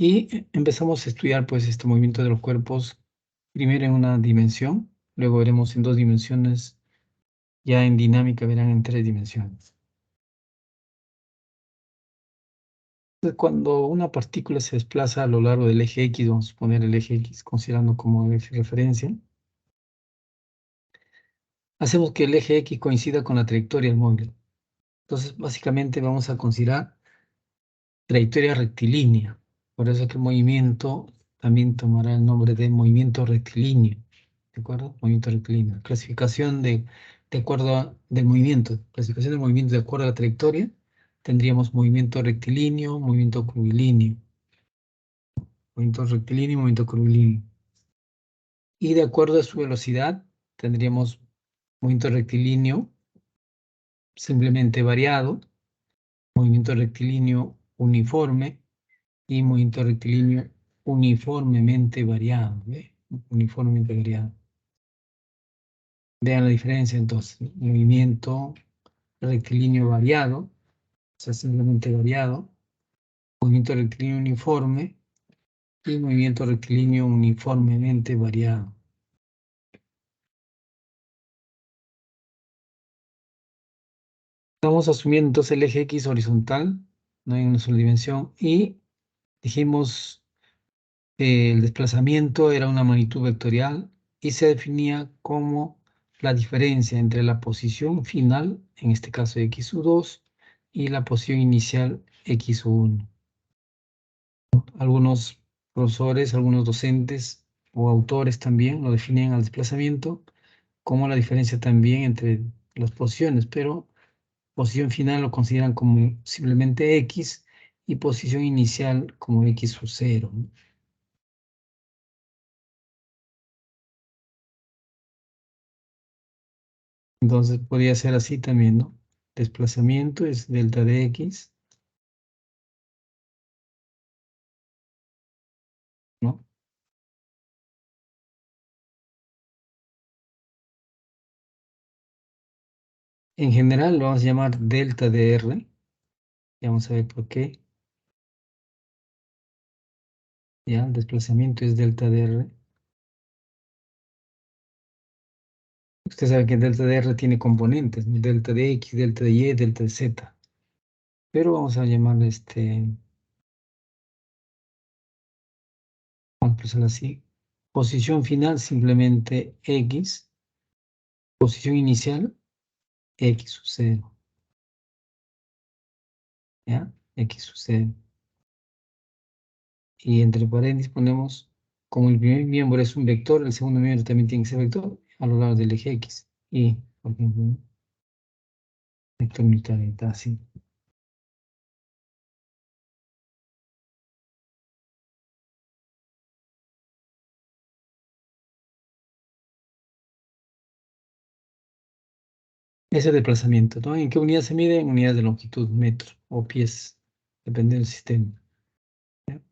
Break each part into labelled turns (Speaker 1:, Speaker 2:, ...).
Speaker 1: Y empezamos a estudiar pues este movimiento de los cuerpos primero en una dimensión, luego veremos en 2 dimensiones, ya en dinámica verán en 3 dimensiones. Entonces, cuando una partícula se desplaza a lo largo del eje X, vamos a poner el eje X considerando como eje de referencia, hacemos que el eje X coincida con la trayectoria del móvil. Entonces, básicamente vamos a considerar trayectoria rectilínea. Por eso que el movimiento también tomará el nombre de movimiento rectilíneo. ¿De acuerdo? Movimiento rectilíneo. Clasificación de acuerdo del movimiento. Clasificación del movimiento de acuerdo a la trayectoria. Tendríamos movimiento rectilíneo, movimiento curvilíneo. Movimiento rectilíneo y movimiento curvilíneo. Y de acuerdo a su velocidad, tendríamos movimiento rectilíneo simplemente variado, movimiento rectilíneo uniforme y movimiento rectilíneo uniformemente variado. ¿Ve? Uniformemente variado. Vean la diferencia entonces. Movimiento rectilíneo variado, o sea, simplemente variado, movimiento rectilíneo uniforme y movimiento rectilíneo uniformemente variado. Estamos asumiendo entonces el eje X horizontal, no hay una sola dimensión, y dijimos el desplazamiento era una magnitud vectorial y se definía como la diferencia entre la posición final, en este caso XU2, y la posición inicial XU1. Algunos profesores, algunos docentes o autores también lo definen al desplazamiento como la diferencia también entre las posiciones, pero posición final lo consideran como simplemente X y posición inicial como XU0. ¿No? Entonces podría ser así también, ¿no? Desplazamiento es delta de X, ¿no? En general lo vamos a llamar delta de R. Ya vamos a ver por qué. Ya, el desplazamiento es delta de R. Usted sabe que delta de R tiene componentes, ¿no? Delta de X, delta de Y, delta de Z. Pero vamos a llamar vamos a expresarlo así. Posición final simplemente X. Posición inicial X sub 0. ¿Ya? X sub 0. Y entre paréntesis ponemos, como el primer miembro es un vector, el segundo miembro también tiene que ser vector a lo largo del eje X. Y, por ejemplo, ¿no? Vector unitario, está así. Ese desplazamiento, ¿no? ¿En qué unidad se mide? En unidades de longitud, metro o pies, depende del sistema. ¿Ya?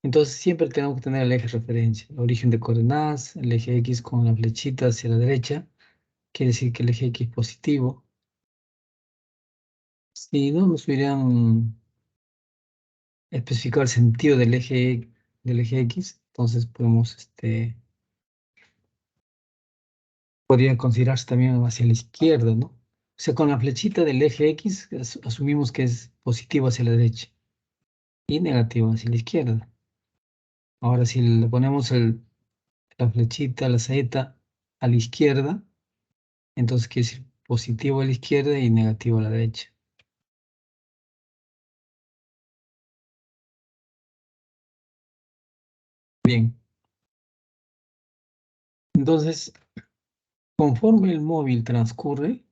Speaker 1: Entonces siempre tenemos que tener el eje de referencia, el origen de coordenadas, el eje X con la flechita hacia la derecha, quiere decir que el eje X es positivo. Si no nos hubieran especificado el sentido del eje X, entonces podría considerarse también hacia la izquierda, ¿no? O sea, con la flechita del eje X asumimos que es positivo hacia la derecha y negativo hacia la izquierda. Ahora, si le ponemos la flechita, la saeta a la izquierda, entonces quiere decir positivo a la izquierda y negativo a la derecha. Bien, entonces, conforme el móvil transcurre,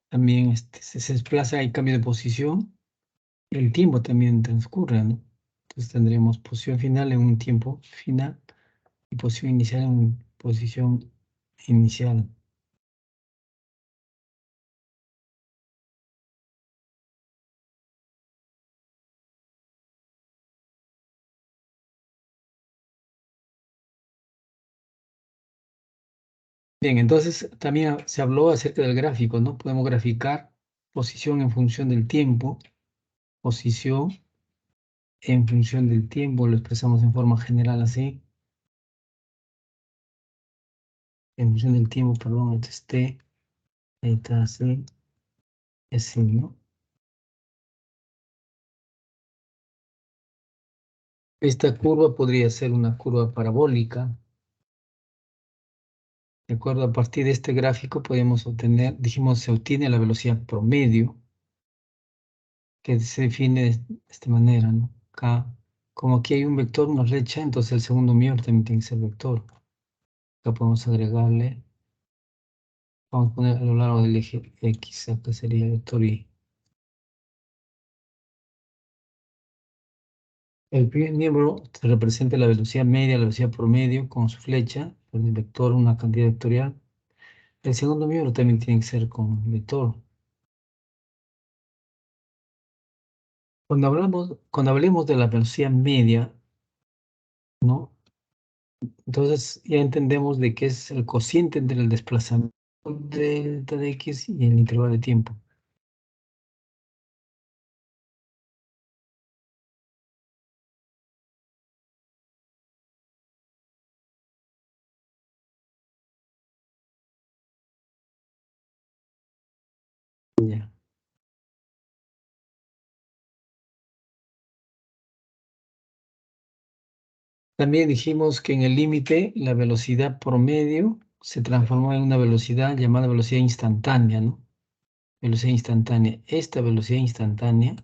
Speaker 1: también se desplaza, hay cambio de posición, el tiempo también transcurre, ¿no? Entonces tendremos posición final en un tiempo final y posición inicial en posición inicial. Bien, entonces también se habló acerca del gráfico, ¿no? Podemos graficar posición en función del tiempo, posición en función del tiempo, lo expresamos en forma general así, en función del tiempo, perdón, este es T, ahí está así, así, ¿no? Esta curva podría ser una curva parabólica. De acuerdo, a partir de este gráfico podemos obtener, dijimos, se obtiene la velocidad promedio, que se define de esta manera, ¿no? Acá, como aquí hay un vector, una flecha, entonces el segundo miembro también tiene que ser vector. Acá podemos agregarle, vamos a poner a lo largo del eje X, acá sería el vector Y. El primer miembro se representa la velocidad media, la velocidad promedio con su flecha, con el vector, una cantidad vectorial. El segundo miembro también tiene que ser con vector. Cuando hablemos de la velocidad media, ¿no? Entonces ya entendemos de qué es el cociente entre el desplazamiento delta de X y el intervalo de tiempo. Ya. También dijimos que en el límite la velocidad promedio se transformó en una velocidad llamada velocidad instantánea, ¿no? Velocidad instantánea. Esta velocidad instantánea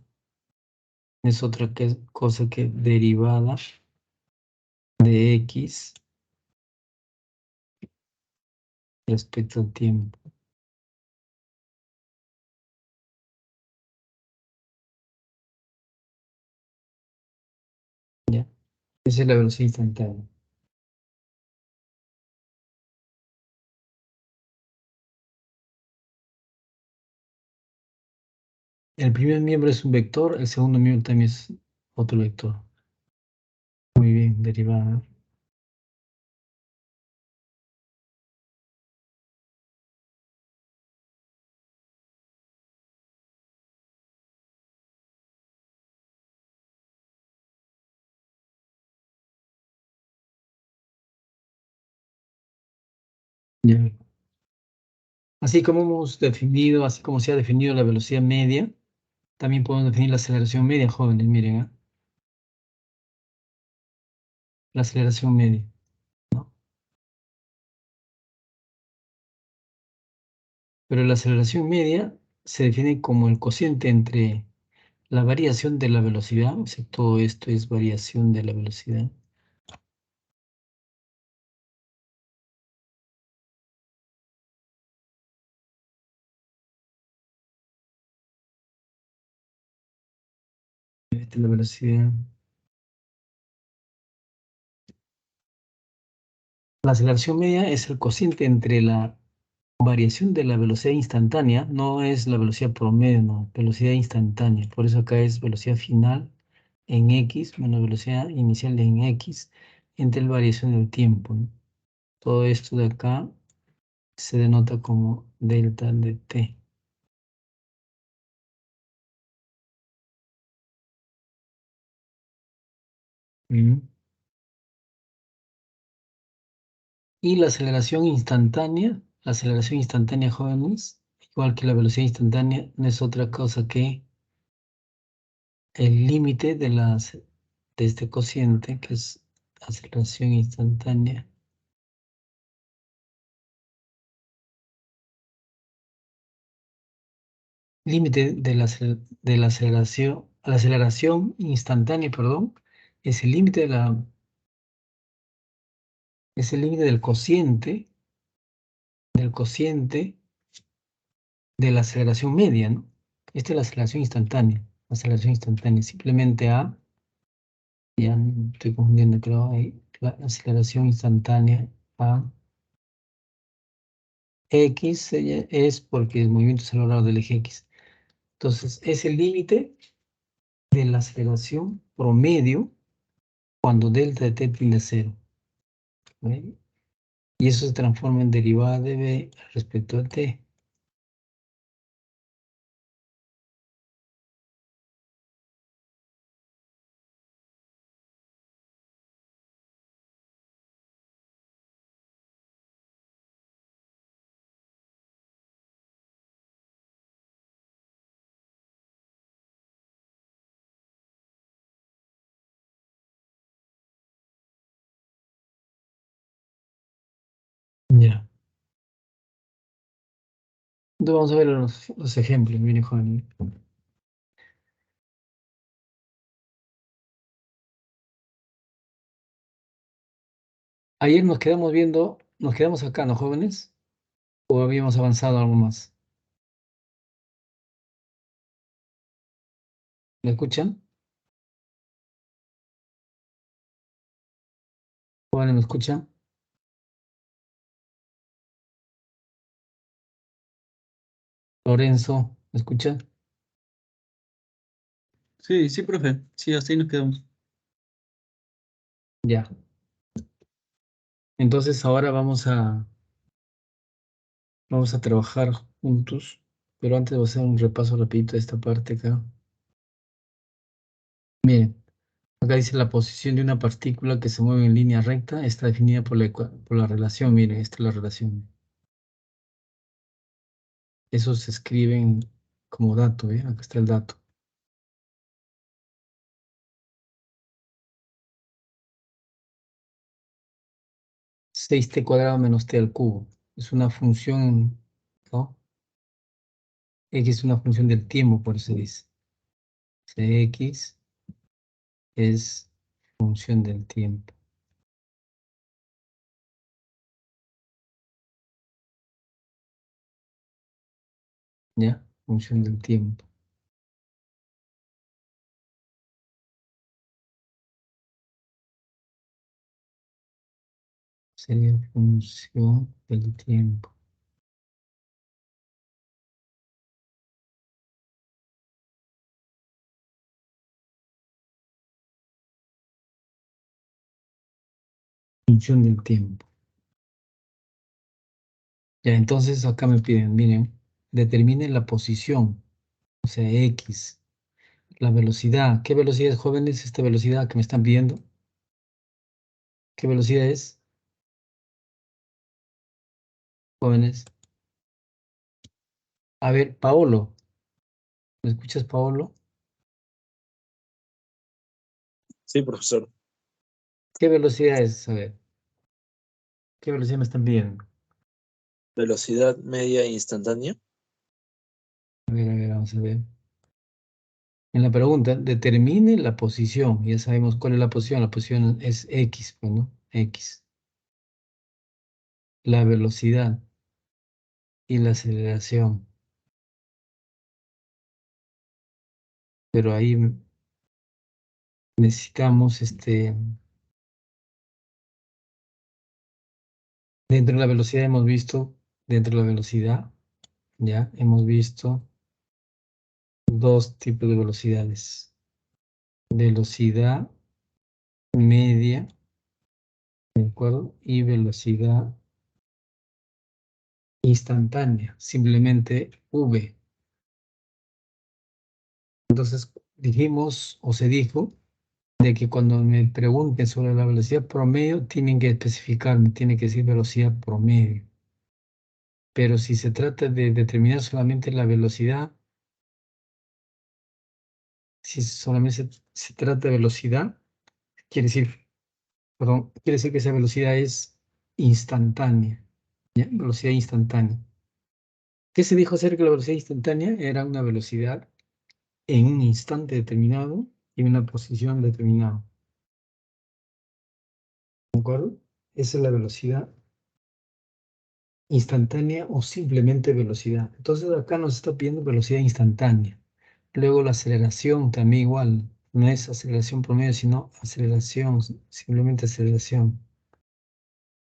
Speaker 1: es otra cosa que derivada de X respecto al tiempo. ¿Ya? Esa es la velocidad instantánea. El primer miembro es un vector, el segundo miembro también es otro vector. Muy bien, derivada. Ya. Así como hemos definido, así como se ha definido la velocidad media, también podemos definir la aceleración media, jóvenes, miren, ¿ah? La aceleración media, ¿no? Pero la aceleración media se define como el cociente entre la variación de la velocidad, o sea, todo esto es variación de la velocidad, de la velocidad. La aceleración media es el cociente entre la variación de la velocidad instantánea, no es la velocidad promedio, no, velocidad instantánea. Por eso acá es velocidad final en X menos velocidad inicial en X entre la variación del tiempo, ¿no? Todo esto de acá se denota como delta de t. ¿Mm? Y la aceleración instantánea, jóvenes, igual que la velocidad instantánea, no es otra cosa que el límite de este cociente, que es aceleración instantánea. Límite de la aceleración instantánea, perdón, es el límite es el límite del cociente de la aceleración media, ¿no? Esta es la aceleración instantánea, simplemente A, ya no estoy confundiendo, creo, ahí, la aceleración instantánea a X es porque el movimiento es a lo largo del eje X. Entonces, es el límite de la aceleración promedio cuando delta de t tiende a cero. ¿Ve? Y eso se transforma en derivada de b respecto a t. Entonces vamos a ver los ejemplos, mire, Juan. Ayer nos quedamos viendo, nos quedamos acá, ¿no, jóvenes? ¿O habíamos avanzado algo más? ¿Me escuchan? Jóvenes, ¿me escuchan? Lorenzo, ¿me escuchan?
Speaker 2: Sí, sí, profe. Sí, hasta ahí nos quedamos.
Speaker 1: Ya. Entonces ahora vamos a trabajar juntos, pero antes voy a hacer un repaso rapidito de esta parte acá. Miren, acá dice la posición de una partícula que se mueve en línea recta está definida por la relación. Miren, esta es la relación. Eso se escribe como dato, ¿eh? Acá está el dato. 6t cuadrado menos t al cubo. Es una función, ¿no? X es una función del tiempo, por eso dice. Cx es función del tiempo, ¿ya? Función del tiempo. Sería función del tiempo. Función del tiempo. Ya, entonces acá me piden, miren, determinen la posición, o sea, X, la velocidad. ¿Qué velocidad, jóvenes, esta velocidad que me están pidiendo? ¿Qué velocidad es, jóvenes? A ver, Paolo, ¿me escuchas, Paolo?
Speaker 3: Sí, profesor.
Speaker 1: ¿Qué velocidad es? A ver, ¿qué velocidad me están pidiendo?
Speaker 3: Velocidad media instantánea.
Speaker 1: A ver, vamos a ver. En la pregunta, determine la posición. Ya sabemos cuál es la posición. La posición es X, pues, ¿no? X. La velocidad y la aceleración. Pero ahí necesitamos, dentro de la velocidad hemos visto, dentro de la velocidad, ya, hemos visto dos tipos de velocidades. Velocidad media, ¿de acuerdo? Y velocidad instantánea, simplemente V. Entonces dijimos o se dijo de que cuando me pregunten sobre la velocidad promedio, tienen que especificarme, tiene que decir velocidad promedio. Pero si se trata de determinar solamente la velocidad, si solamente se trata de velocidad, quiere decir, perdón, quiere decir que esa velocidad es instantánea, ¿ya? Velocidad instantánea. ¿Qué se dijo acerca de la velocidad instantánea? Era una velocidad en un instante determinado y una posición determinada. ¿De acuerdo? Esa es la velocidad instantánea o simplemente velocidad. Entonces acá nos está pidiendo velocidad instantánea. Luego la aceleración también igual. No es aceleración promedio, sino aceleración, simplemente aceleración,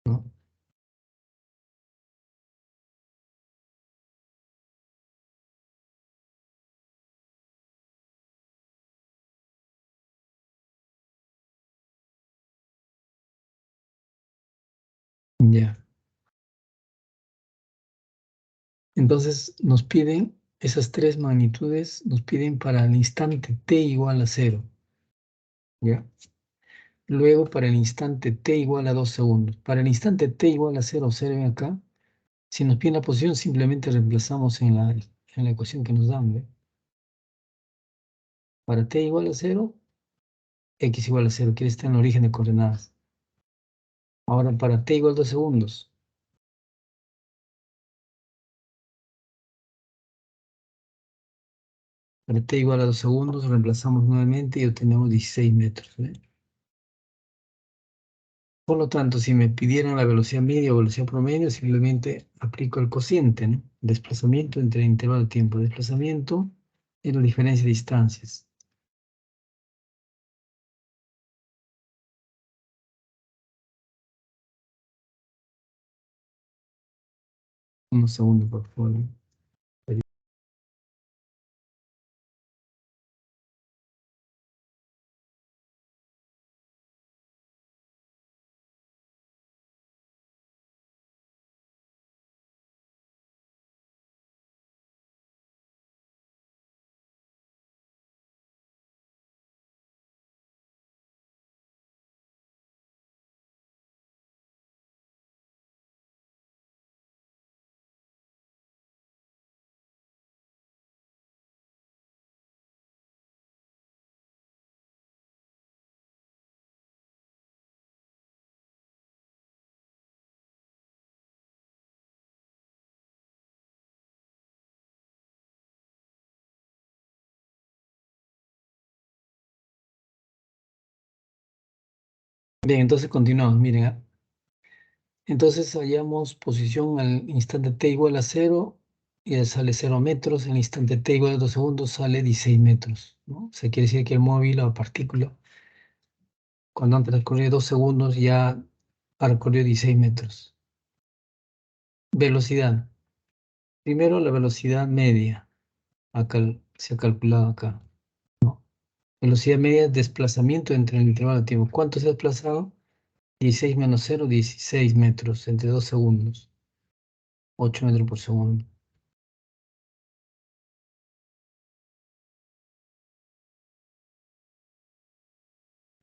Speaker 1: ¿no? Ya. Entonces nos piden esas tres magnitudes, nos piden para el instante t igual a 0. ¿Ya? Luego para el instante t igual a 2 segundos. Para el instante t igual a 0, observen acá. Si nos piden la posición, simplemente reemplazamos en la ecuación que nos dan, ¿ve? Para t igual a 0, x igual a 0, quiere estar en el origen de coordenadas. Ahora para t igual a 2 segundos, Para t igual a 2 segundos, reemplazamos nuevamente y obtenemos 16 metros. ¿Ve? Por lo tanto, si me pidieran la velocidad media o velocidad promedio, simplemente aplico el cociente, ¿no? Desplazamiento entre el intervalo de tiempo. Desplazamiento y la diferencia de distancias. Un segundo, por favor. Bien, entonces continuamos. Miren, ¿ah? Entonces hallamos posición al instante t igual a 0 y sale 0 metros. En el instante t igual a 2 segundos sale 16 metros, ¿no? O sea, quiere decir que el móvil o partícula, cuando han transcurrido 2 segundos, ya ha recorrido 16 metros. Velocidad. Primero la velocidad media. Acá se ha calculado acá, ¿no? Velocidad media es desplazamiento entre el intervalo de tiempo. ¿Cuánto se ha desplazado? 16 menos 0, 16 metros entre 2 segundos. 8 metros por segundo.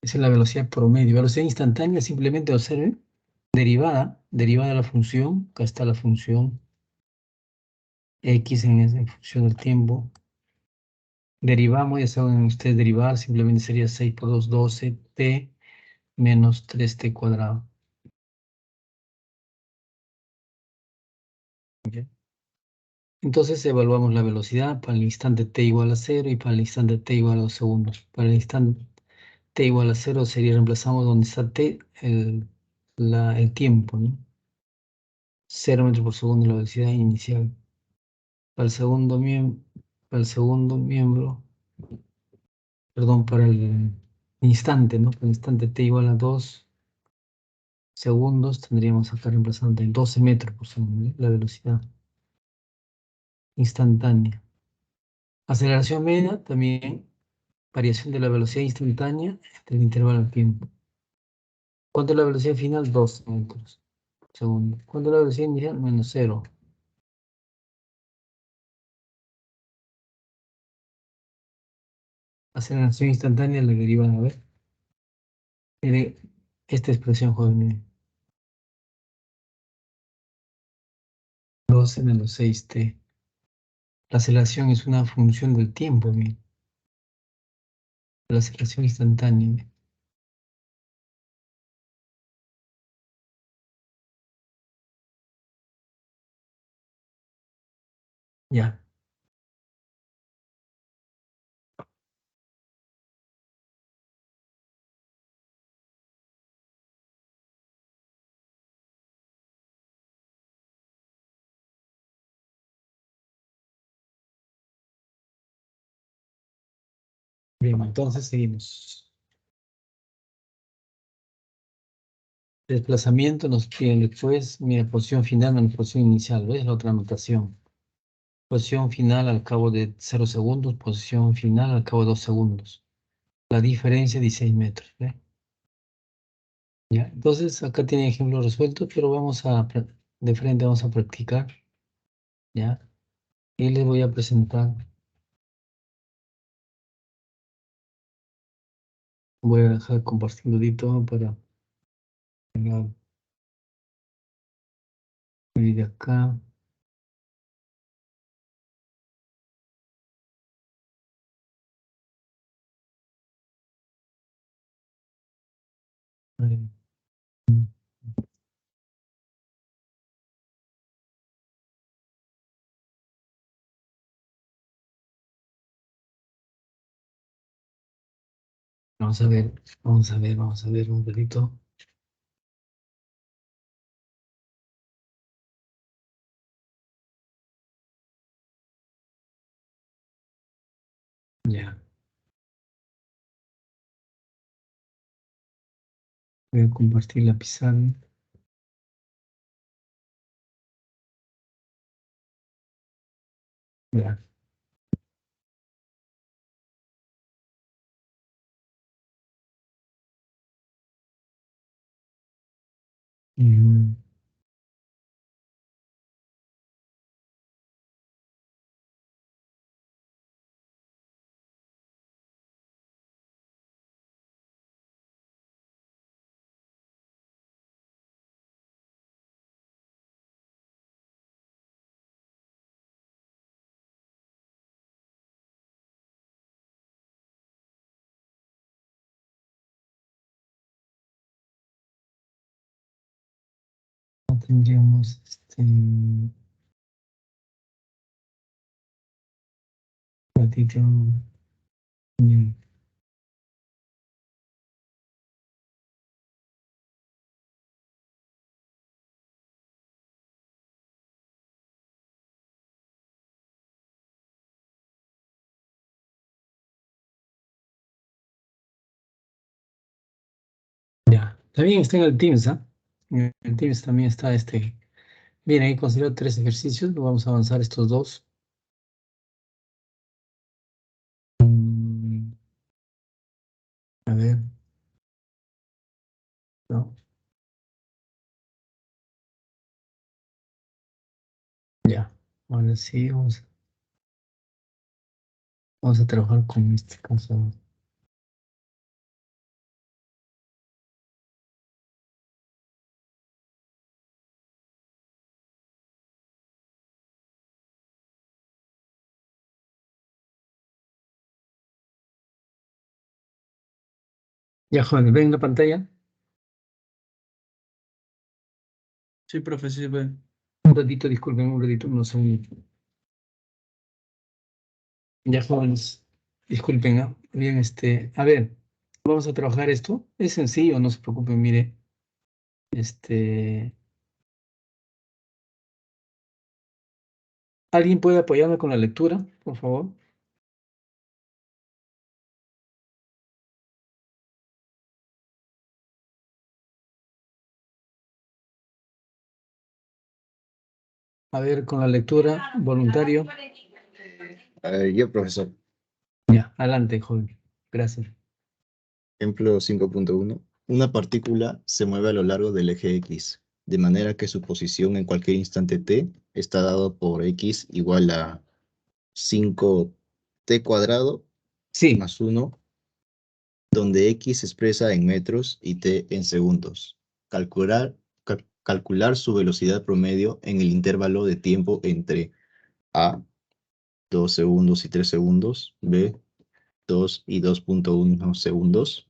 Speaker 1: Esa es la velocidad promedio. Velocidad instantánea, simplemente observen. Derivada de la función. Acá está la función x en función del tiempo. Derivamos, ya saben ustedes derivar, simplemente sería 6 por 2, 12, t menos 3t cuadrado. ¿Ok? Entonces evaluamos la velocidad para el instante t igual a 0 y para el instante t igual a 2 segundos. Para el instante t igual a 0 sería, reemplazamos donde está t, el tiempo, ¿no? 0 metros por segundo la velocidad inicial. Para el segundo miembro, perdón, para el instante, ¿no? Para el instante t igual a 2 segundos, tendríamos acá reemplazando en 12 metros por segundo, ¿eh? La velocidad instantánea. Aceleración media, también variación de la velocidad instantánea entre el intervalo de tiempo. ¿Cuánto es la velocidad final? 2 metros por segundo. ¿Cuánto es la velocidad inicial? Menos 0. Aceleración instantánea, la derivada, a ver. Mire esta expresión, joven. 12 menos 6t. La aceleración es una función del tiempo, bien. La aceleración instantánea. Bien. Ya. Bien, entonces seguimos. Desplazamiento nos piden después, mira, posición final menos posición inicial, ¿ves? La otra anotación. Posición final al cabo de 0 segundos, posición final al cabo de 2 segundos. La diferencia 16 metros, ¿ves? Ya, entonces acá tiene ejemplos resueltos, pero de frente vamos a practicar, ¿ya? Y les voy a presentar, voy a dejar compartiendo todo para pegar el de acá. Vamos a ver, vamos a ver un poquito. Ya, voy a compartir la pizarra. Ya. Mm, tendríamos ratito. Ya, ya. También está en el Teams, ¿ah? En el Teams también está este. Bien, ahí considero 3 ejercicios. Vamos a avanzar estos dos. Mm, a ver, no, ya. Ahora sí, vamos a trabajar con este caso. Ya, jóvenes, ¿ven la pantalla?
Speaker 2: Sí, profe, sí, ve.
Speaker 1: Un ratito, disculpen, un ratito, unos segundos. Ya, jóvenes, disculpen, ¿ah? Bien, a ver, vamos a trabajar esto. Es sencillo, no se preocupen, mire. Este, ¿Alguien puede apoyarme con la lectura, por favor? A ver, con la lectura, voluntario.
Speaker 4: Yo, profesor.
Speaker 1: Ya, adelante, joven. Gracias.
Speaker 4: Ejemplo 5.1. Una partícula se mueve a lo largo del eje X, de manera que su posición en cualquier instante t está dado por X igual a 5t cuadrado
Speaker 1: Sí,
Speaker 4: más 1, donde X se expresa en metros y t en segundos. Calcular su velocidad promedio en el intervalo de tiempo entre A, 2 segundos y 3 segundos, B, 2 y 2.1 segundos,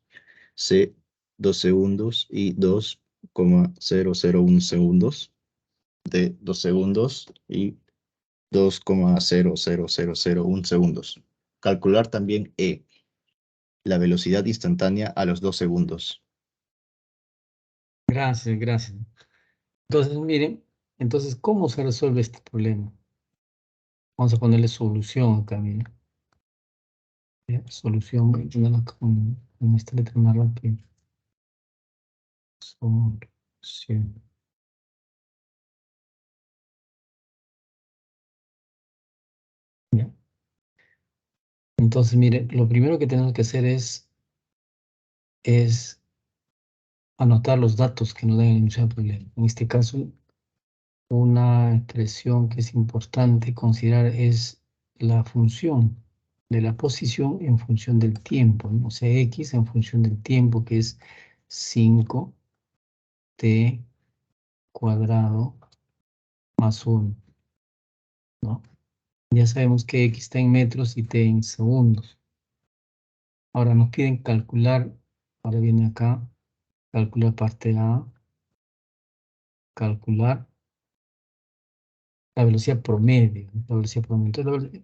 Speaker 4: C, 2 segundos y 2,001 segundos, D, 2 segundos y 2,00001 segundos. Calcular también E, la velocidad instantánea a los 2 segundos.
Speaker 1: gracias, gracias. Entonces, miren, entonces, ¿cómo se resuelve este problema? Vamos a ponerle solución acá, miren. Ya, solución, voy a ponerlo acá con esta letra más rápido. Solución. Ya. Entonces, mire, lo primero que tenemos que hacer es anotar los datos que nos dan el enunciado del problema. En este caso, una expresión que es importante considerar es la función de la posición en función del tiempo, ¿no? O sea, x en función del tiempo, que es 5t cuadrado más 1, ¿no? Ya sabemos que x está en metros y t en segundos. Ahora nos piden calcular, ahora viene acá, calcular parte A, calcular la velocidad promedio, ¿no? La velocidad promedio. Entonces,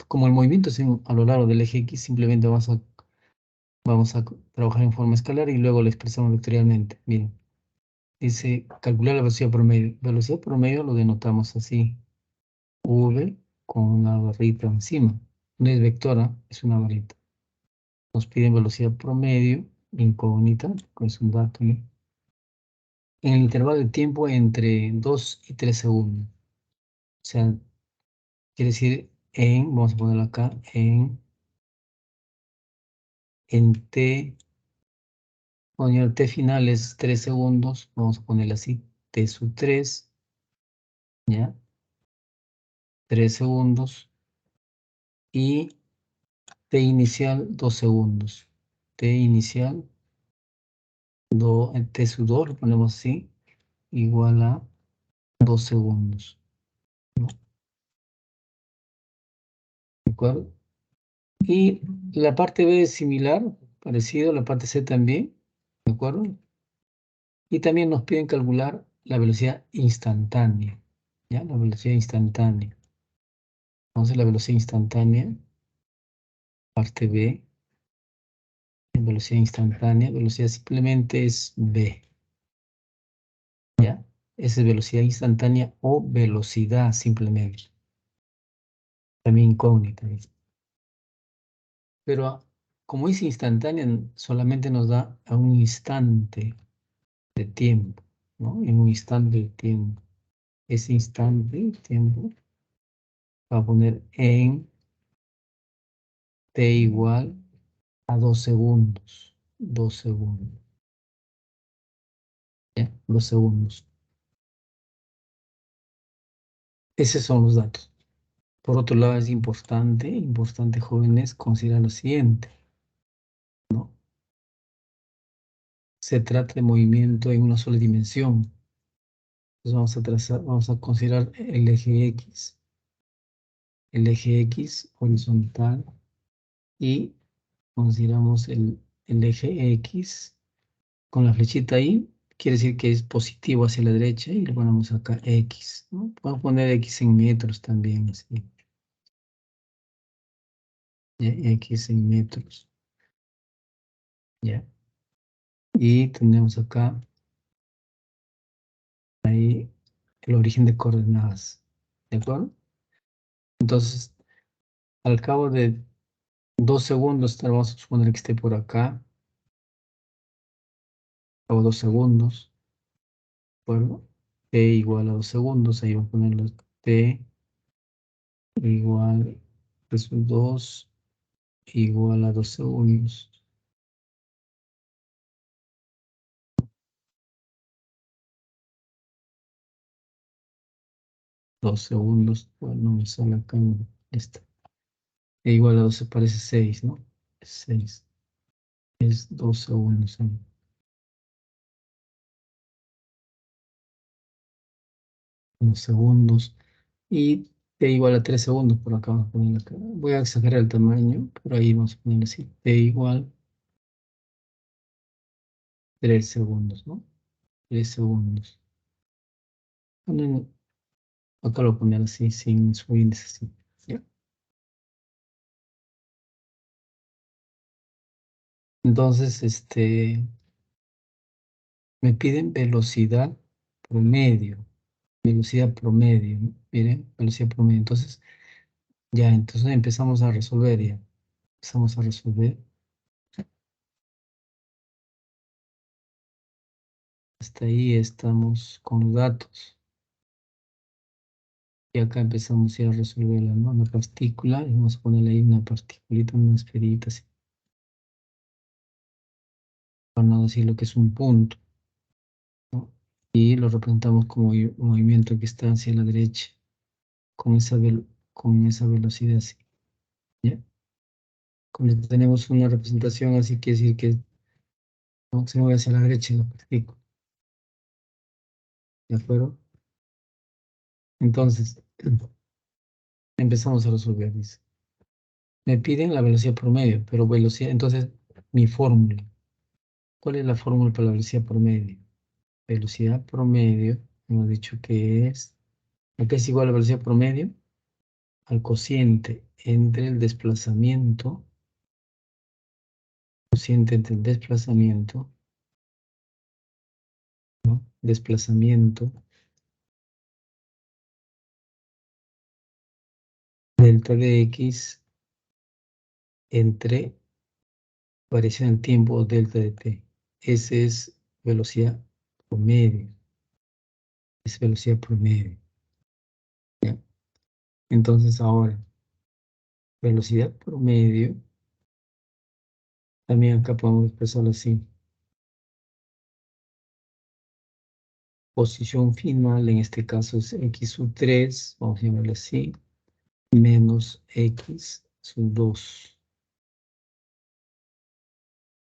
Speaker 1: como el movimiento es a lo largo del eje X, simplemente vamos a Vamos a trabajar en forma escalar y luego lo expresamos vectorialmente. Bien. Dice, calcular la velocidad promedio. Velocidad promedio lo denotamos así. V con una barrita encima. No es vectora, es una barrita. Nos piden velocidad promedio, incógnita, que es un dato, ¿no? En el intervalo de tiempo entre 2 y 3 segundos. O sea, quiere decir vamos a ponerlo acá, en T, cuando el T final es 3 segundos, vamos a ponerle así, T sub 3, ¿ya? 3 segundos, y T inicial 2 segundos. T inicial, T sub 2, lo ponemos así, igual a 2 segundos, ¿no? ¿De acuerdo? Y la parte B es similar, parecido, la parte C también, ¿de acuerdo? Y también nos piden calcular la velocidad instantánea, ¿ya? La velocidad instantánea. Entonces la velocidad instantánea, parte B, velocidad instantánea, velocidad simplemente es V, ¿ya? Esa es velocidad instantánea o velocidad simplemente. También incógnita. Pero como es instantánea, solamente nos da a un instante de tiempo, ¿no? En un instante de tiempo. Ese instante de tiempo va a poner en T igual a 2 segundos. 2 segundos. ¿Ya? 2 segundos. Esos son los datos. Por otro lado, es importante, jóvenes, considerar lo siguiente, ¿no? Se trata de movimiento en una sola dimensión. Entonces vamos a considerar el eje X. El eje X horizontal y consideramos el eje X con la flechita ahí, quiere decir que es positivo hacia la derecha y le ponemos acá X, ¿no? Podemos poner X en metros también, así. ¿Ya? X en metros. ¿Ya? Y tenemos acá, ahí, el origen de coordenadas. ¿De acuerdo? Entonces, al cabo de 2 segundos, vamos a suponer que esté por acá, o 2 segundos, ¿de acuerdo? T igual a 2 segundos, ahí vamos a ponerlo T igual, pues 2 igual a 2 segundos. 2 segundos, bueno, me sale acá en esta. E igual a 12 parece 6, ¿no? 6. Es 2 segundos. 2 segundos. Y t igual a 3 segundos, por acá vamos a poner acá. Voy a exagerar el tamaño, por ahí vamos a poner así. T igual 3 segundos, ¿no? 3 segundos. No, no, acá lo voy a poner así, sin su índice, así. ¿Ya? Entonces, me piden velocidad promedio. Velocidad promedio, ¿no? Miren, velocidad promedio. Entonces, ya, entonces empezamos a resolver ya. Empezamos a resolver. Hasta ahí estamos con los datos. Y acá empezamos ya a resolverla, ¿no? Una partícula, y vamos a ponerle ahí una particulita, una esferita así. Para no decir lo que es un punto, ¿no? Y lo representamos como un movimiento que está hacia la derecha, con con esa velocidad así. ¿Ya? Cuando tenemos una representación así, quiere decir que, ¿no?, se mueve hacia la derecha la partícula. ¿De acuerdo? Entonces, empezamos a resolver, dice. Me piden la velocidad promedio, pero velocidad, entonces, mi fórmula. ¿Cuál es la fórmula para la velocidad promedio? Velocidad promedio, hemos dicho que es, acá es igual a velocidad promedio al cociente entre el desplazamiento cociente entre el desplazamiento, ¿no? Desplazamiento delta de x entre variación en tiempo delta de t. Ese es velocidad promedio. Es velocidad promedio. ¿Ya? Entonces ahora, velocidad promedio, también acá podemos expresarlo así. Posición final, en este caso es x sub 3, vamos a llamarle así, menos x sub 2.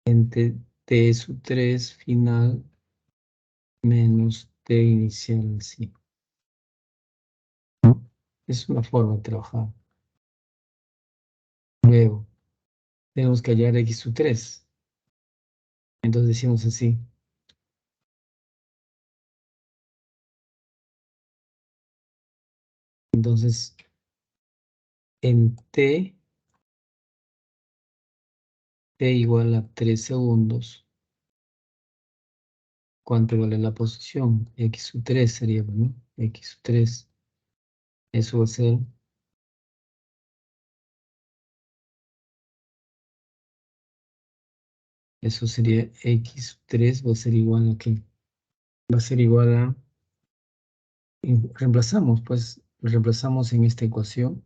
Speaker 1: Entre t sub 3 final menos t inicial, así. ¿No? Es una forma de trabajar. Luego, tenemos que hallar x sub 3. Entonces decimos así. Entonces, en t igual a 3 segundos, ¿cuánto vale la posición? X sub 3 sería, ¿no? X sub 3. Eso va a ser eso sería x sub 3 va a ser igual a ¿qué? Va a ser igual a reemplazamos, pues reemplazamos en esta ecuación,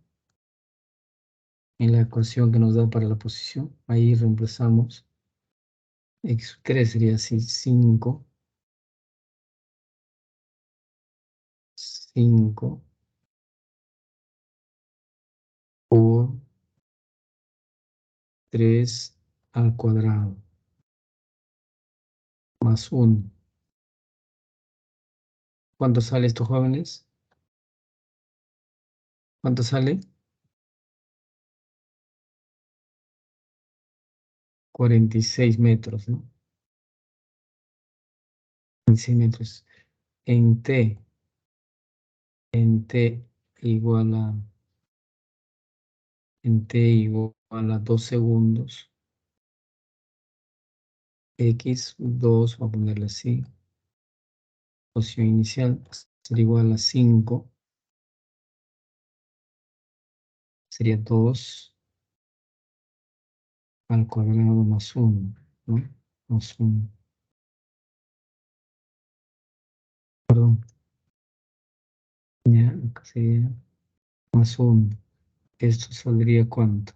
Speaker 1: en la ecuación que nos da para la posición. Ahí reemplazamos x sub 3 sería así 5 por 3 al cuadrado más 1. ¿Cuánto sale esto, jóvenes? ¿Cuánto sale? 46 metros, ¿no? 46 metros. En t igual a en t igual a 2 segundos. X2, voy a ponerle así. Posición inicial sería igual a 5. Sería 2 al cuadrado más 1, ¿no? Más 1. Perdón. Ya, acá sería más 1. ¿Esto saldría cuánto?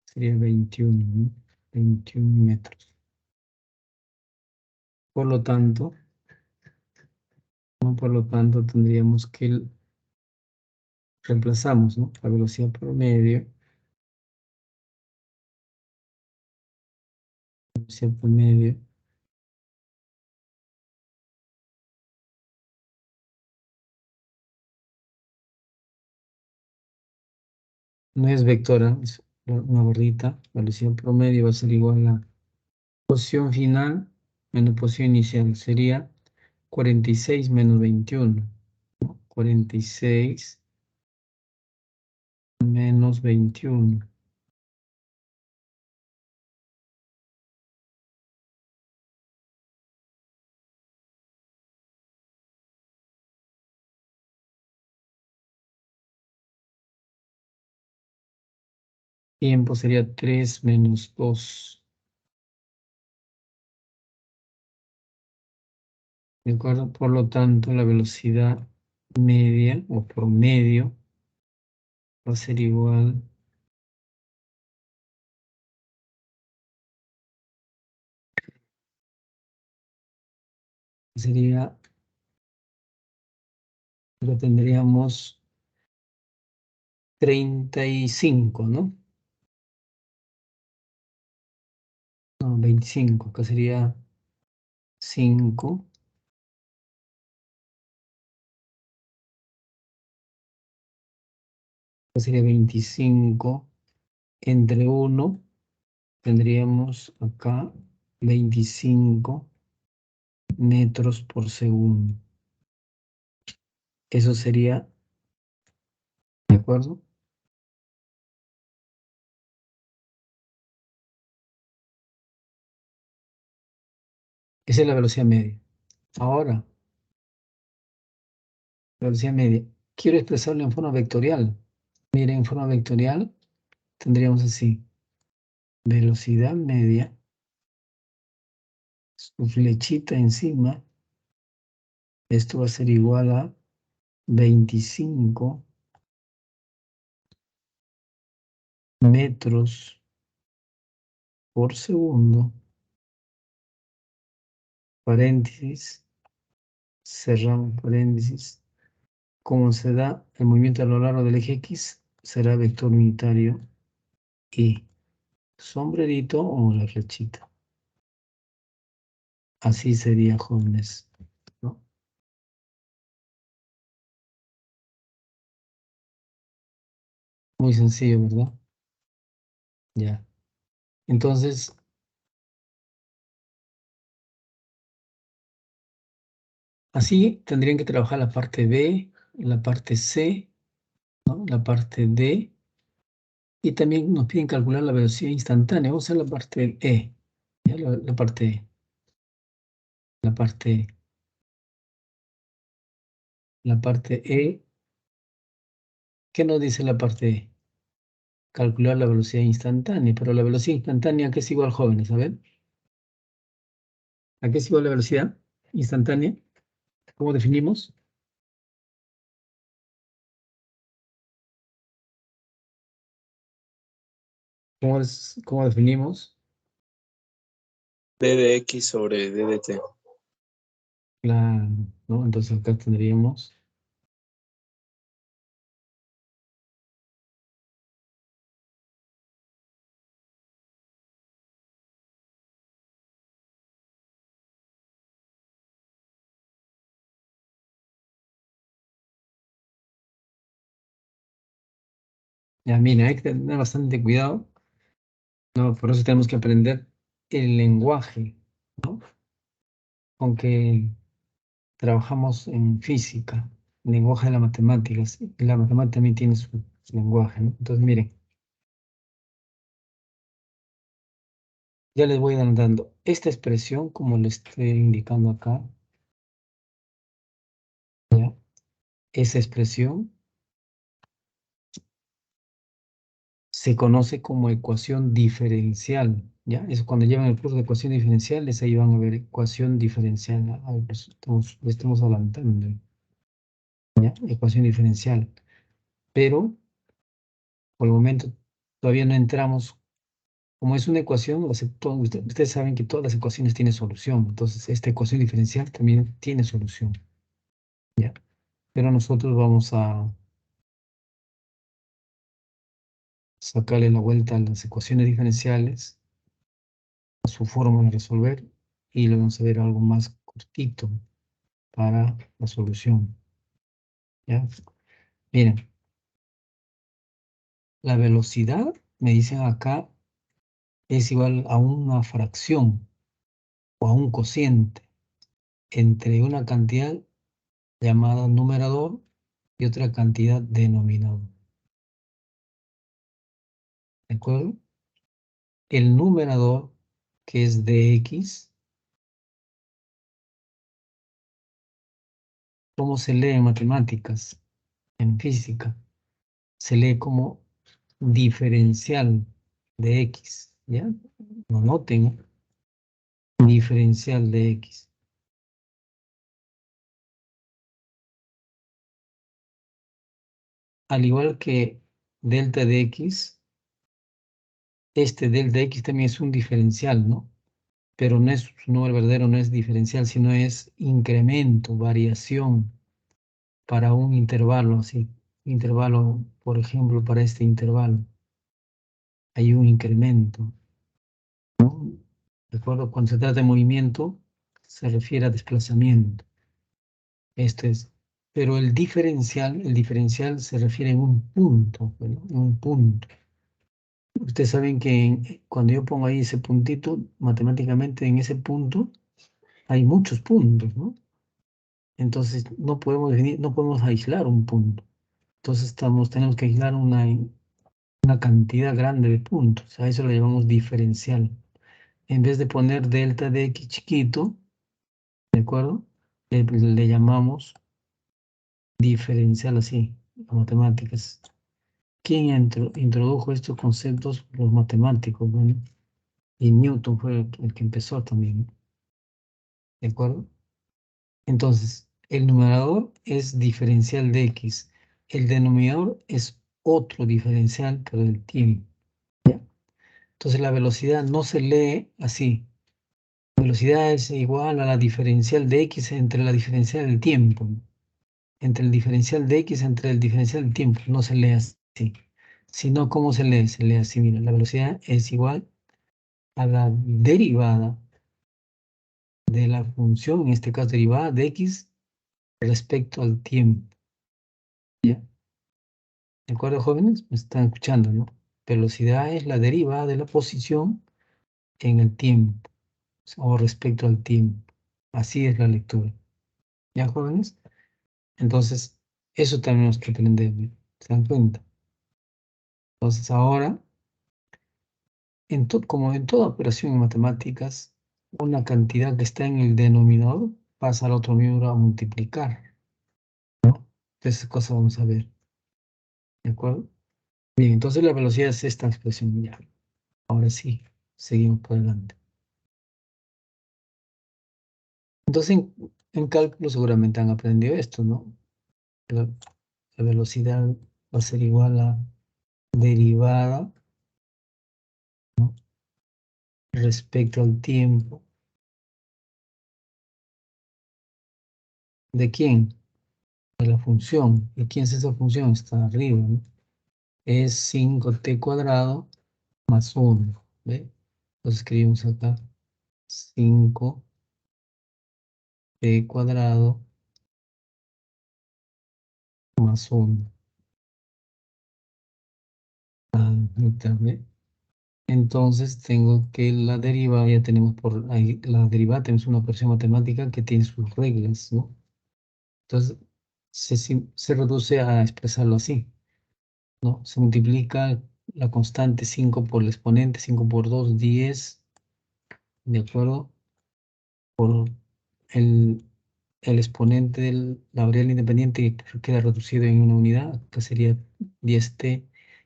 Speaker 1: Sería 21, ¿no? 21 metros. Por lo tanto, ¿no? Por lo tanto, tendríamos que reemplazamos, ¿no? La velocidad promedio. Velocidad promedio. No es vectora, es una barrita. La velocidad promedio va a ser igual a posición final menos posición inicial. Sería 46 menos 21. 46 menos 21. Tiempo sería 3 menos 2. ¿De acuerdo? Por lo tanto, la velocidad media o promedio va a ser igual sería, lo tendríamos 35, ¿no? No, 25, acá sería 5. Acá sería 25 entre 1. Tendríamos acá 25 metros por segundo. Eso sería, ¿de acuerdo? Esa es la velocidad media. Ahora, velocidad media. Quiero expresarlo en forma vectorial. Miren, en forma vectorial tendríamos así. Velocidad media. Su flechita encima. Esto va a ser igual a 25 metros por segundo. Paréntesis. Cerramos paréntesis. Como se da el movimiento a lo largo del eje X, será vector unitario y sombrerito o la flechita. Así sería, jóvenes, ¿no? Muy sencillo, ¿verdad? Ya. Entonces, así tendrían que trabajar la parte B, la parte C, ¿no? La parte D. Y también nos piden calcular la velocidad instantánea. Vamos a hacer la parte E. ¿Ya? La parte E. La parte E. La parte E. ¿Qué nos dice la parte E? Calcular la velocidad instantánea. Pero la velocidad instantánea, ¿qué es igual, jóvenes? A ver. ¿A qué es igual la velocidad instantánea? ¿Cómo definimos? ¿Cómo definimos?
Speaker 3: D de X sobre D de T.
Speaker 1: Claro, ¿no? Entonces acá tendríamos ya, mira, hay que tener bastante cuidado, ¿no? Por eso tenemos que aprender el lenguaje, ¿no? Aunque trabajamos en física, el lenguaje de las matemáticas, y la matemática también tiene su lenguaje, ¿no? Entonces, miren, ya les voy dando esta expresión, como le estoy indicando acá, ¿ya? Esa expresión se conoce como ecuación diferencial, ¿ya? Es cuando llevan el curso de ecuación diferencial, ahí van a ver ecuación diferencial. A ver, pues, estamos adelantando, ¿ya? Ecuación diferencial. Pero, por el momento, todavía no entramos. Como es una ecuación, ustedes saben que todas las ecuaciones tienen solución. Entonces, esta ecuación diferencial también tiene solución, ¿ya? Pero nosotros vamos a sacarle la vuelta a las ecuaciones diferenciales, a su forma de resolver, y le vamos a ver algo más cortito para la solución. ¿Ya? Miren, la velocidad, me dicen acá, es igual a una fracción o a un cociente entre una cantidad llamada numerador y otra cantidad denominador. ¿De acuerdo? El numerador, que es dx, ¿cómo se lee en matemáticas, en física? Se lee como diferencial de x, ¿ya? No noten, diferencial de x. Al igual que delta de x, este delta de x también es un diferencial, ¿no? Pero no es su número verdadero, no es diferencial, sino es incremento, variación para un intervalo, así. Intervalo, por ejemplo, para este intervalo, hay un incremento, ¿no? ¿De acuerdo? Cuando se trata de movimiento, se refiere a desplazamiento. Este es. Pero el diferencial se refiere en un punto, ¿no? En un punto. Ustedes saben que cuando yo pongo ahí ese puntito, matemáticamente en ese punto hay muchos puntos, ¿no? Entonces no podemos definir, no podemos aislar un punto. Entonces tenemos que aislar una cantidad grande de puntos. A eso le llamamos diferencial. En vez de poner delta de x chiquito, ¿De acuerdo? Le llamamos diferencial así, a matemáticas. ¿Quién introdujo estos conceptos? Los matemáticos, bueno, y Newton fue el que empezó también, ¿no? ¿De acuerdo? Entonces, el numerador es diferencial de x, el denominador es otro diferencial, pero del tiempo. ¿Ya? Entonces, la velocidad no se lee así. La velocidad es igual a la diferencial de x entre la diferencial del tiempo, ¿no? Entre el diferencial de x entre el diferencial del tiempo, no se lee así. Sino, ¿cómo se lee? Se lee así, mira, la velocidad es igual a la derivada de la función, en este caso derivada de x respecto al tiempo. ¿Ya? ¿De acuerdo, jóvenes? Me están escuchando, ¿no? Velocidad es la derivada de la posición en el tiempo o respecto al tiempo. Así es la lectura. ¿Ya, jóvenes? Entonces, eso también tenemos que aprender, ¿no? ¿Se dan cuenta? Entonces, ahora, como en toda operación en matemáticas, una cantidad que está en el denominador pasa al otro miembro a multiplicar, ¿no? Esa cosa vamos a ver. ¿De acuerdo? Bien, entonces la velocidad es esta expresión ya. Ahora sí, seguimos por adelante. Entonces, en cálculo seguramente han aprendido esto, ¿no? La, la velocidad va a ser igual a derivada, ¿no? Respecto al tiempo. ¿De quién? De la función. ¿Y quién es esa función? Está arriba, ¿no? Es 5t cuadrado más 1. ¿Ve? Entonces escribimos acá 5t cuadrado más 1. Ahí está, ¿ve? Entonces tengo que la derivada, ya tenemos por ahí, la derivada tenemos una operación matemática que tiene sus reglas, ¿no? Entonces se reduce a expresarlo así, ¿no? Se multiplica la constante 5 por el exponente, 5 por 2, 10, ¿de acuerdo? Por el, el exponente de la variable independiente que queda reducido en una unidad, que sería 10t,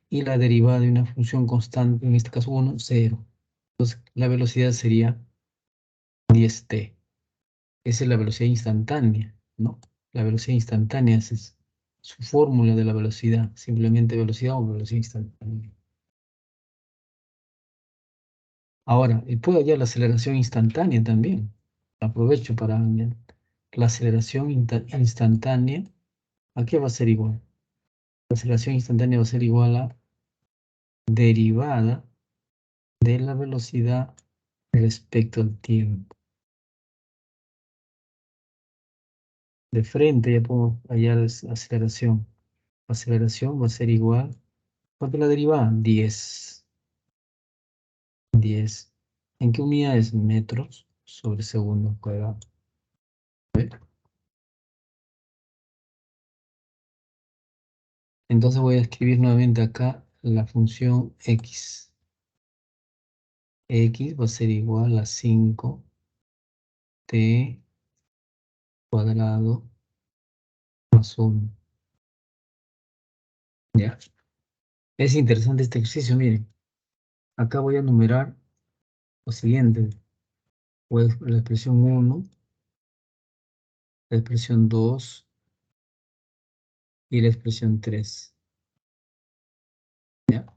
Speaker 1: y la derivada de una función constante, en este caso 1, 0. Entonces la velocidad sería 10t. Esa es la velocidad instantánea, ¿no? La velocidad instantánea es su fórmula de la velocidad, simplemente velocidad o velocidad instantánea. Ahora, y puedo hallar la aceleración instantánea también. Aprovecho para hallar la aceleración instantánea. ¿A qué va a ser igual? La aceleración instantánea va a ser igual a derivada de la velocidad respecto al tiempo. De frente ya puedo hallar aceleración. Aceleración va a ser igual. ¿Cuánto es la derivada? 10. 10. ¿En qué unidad es? Metros sobre segundo cuadrado. ¿Ve? Entonces voy a escribir nuevamente acá la función x. X va a ser igual a 5t cuadrado más 1. ¿Ya? Es interesante este ejercicio, miren. Acá voy a numerar lo siguiente. La expresión 1, la expresión 2 y la expresión 3. ¿Ya?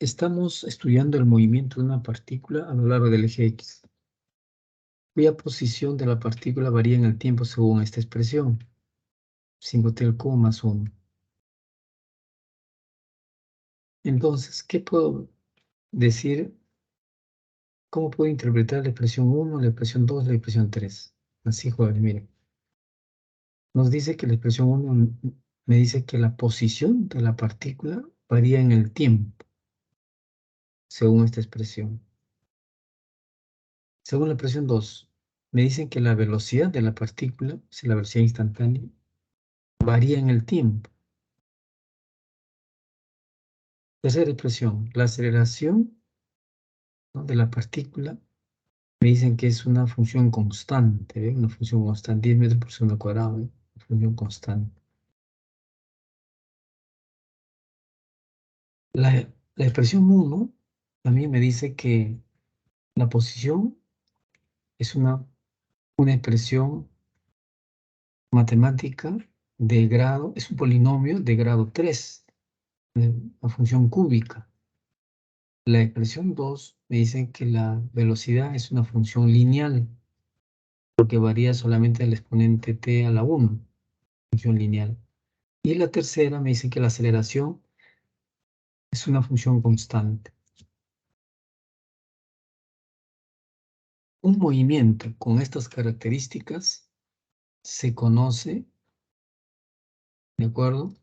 Speaker 1: Estamos estudiando el movimiento de una partícula a lo largo del eje X, cuya posición de la partícula varía en el tiempo según esta expresión, 5t al cubo más 1. Entonces, ¿qué puedo decir? ¿Cómo puedo interpretar la expresión 1, la expresión 2, la expresión 3? Así, jóvenes, miren. Nos dice que la expresión 1 me dice que la posición de la partícula varía en el tiempo, según esta expresión. Según la expresión 2, me dicen que la velocidad de la partícula, si la velocidad instantánea, varía en el tiempo. Tercera expresión, la aceleración, ¿no?, de la partícula Me dicen que es una función constante, ¿ve? Una función constante, 10 metros por segundo cuadrado, ¿ve? Una función constante. La expresión 1 también me dice que la posición es una expresión matemática de grado, es un polinomio de grado 3, una función cúbica. La expresión 2 me dice que la velocidad es una función lineal, porque varía solamente el exponente t a la 1, función lineal. Y la tercera me dice que la aceleración es una función constante. Un movimiento con estas características se conoce, ¿de acuerdo?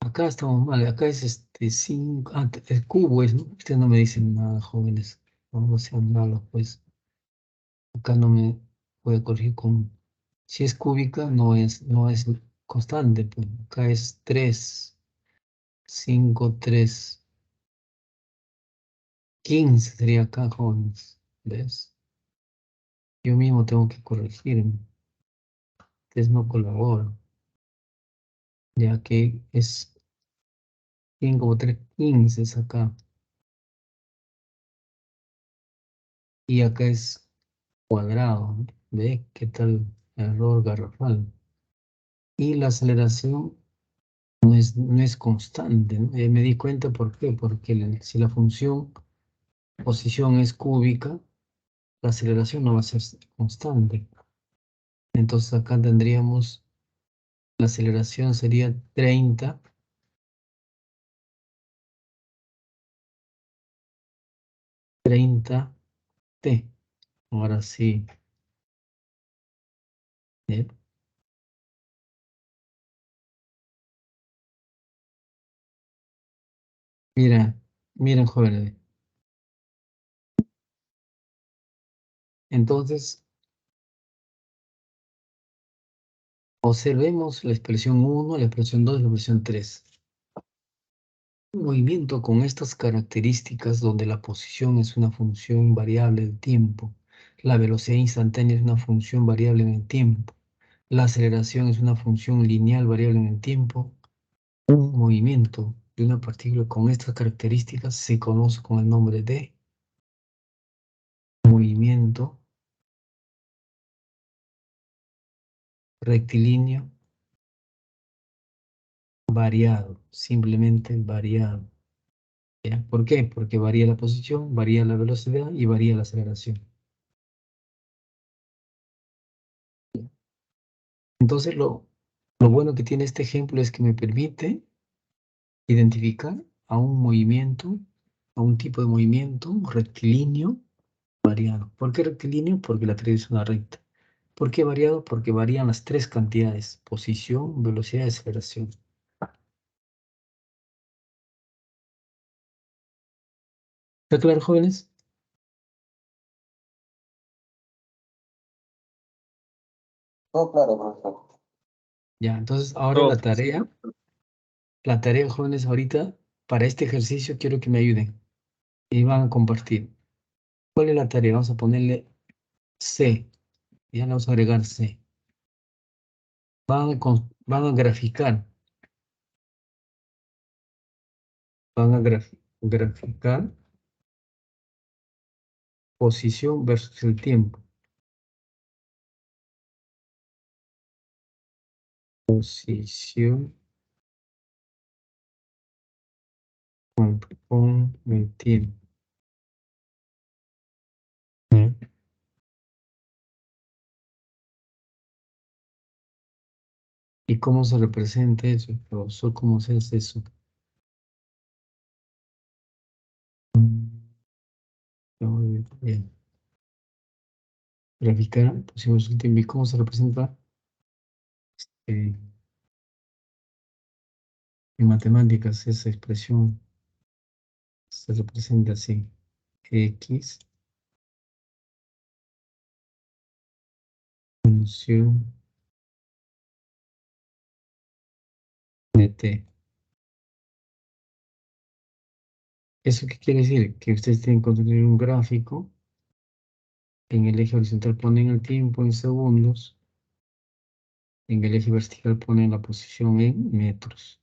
Speaker 1: Acá estamos mal, acá es 5, el cubo es, ¿no? Ustedes no me dicen nada, jóvenes, no sean malos, pues. Acá no me puede corregir con, si es cúbica no es constante, pues. Acá es 3, 5, 3, 15 sería acá, jóvenes, ¿ves? Yo mismo tengo que corregirme, ustedes no colaboran, ya que es 5 3, 15 es acá, y acá es cuadrado, ¿no? ¿Ve? ¿Qué tal error garrafal? Y la aceleración no es constante, ¿no? Me di cuenta por qué, porque si la función posición es cúbica, la aceleración no va a ser constante. Entonces acá tendríamos, la aceleración sería 30 t. Ahora sí. Bien. Mira, miren jóvenes. Entonces, observemos la expresión 1, la expresión 2 y la expresión 3. Un movimiento con estas características donde la posición es una función variable del tiempo, la velocidad instantánea es una función variable en el tiempo, la aceleración es una función lineal variable en el tiempo. Un movimiento de una partícula con estas características se conoce con el nombre de movimiento rectilíneo variado, simplemente variado. ¿Ya? ¿Por qué? Porque varía la posición, varía la velocidad y varía la aceleración. Entonces, lo bueno que tiene este ejemplo es que me permite identificar a un movimiento, a un tipo de movimiento rectilíneo variado. ¿Por qué rectilíneo? Porque la trayectoria es una recta. ¿Por qué variado? Porque varían las tres cantidades: posición, velocidad y aceleración. ¿Está claro, jóvenes?
Speaker 3: Todo claro, profesor.
Speaker 1: Ya, entonces ahora
Speaker 3: Todo.
Speaker 1: la tarea, jóvenes, ahorita, para este ejercicio quiero que me ayuden y van a compartir. ¿Cuál es la tarea? Vamos a ponerle C. Ya le vamos a agregar C. Van a graficar. Van a graficar posición versus el tiempo. Posición con el tiempo. ¿Y cómo se representa eso, profesor? ¿Cómo se hace eso? Muy bien. Graficar, pusimos el tiempo. ¿Y cómo se representa? Eh, en matemáticas esa expresión se representa así. X función de t. ¿Eso qué quiere decir? Que ustedes tienen que construir un gráfico En el eje horizontal ponen el tiempo en segundos. En el eje vertical ponen la posición en metros.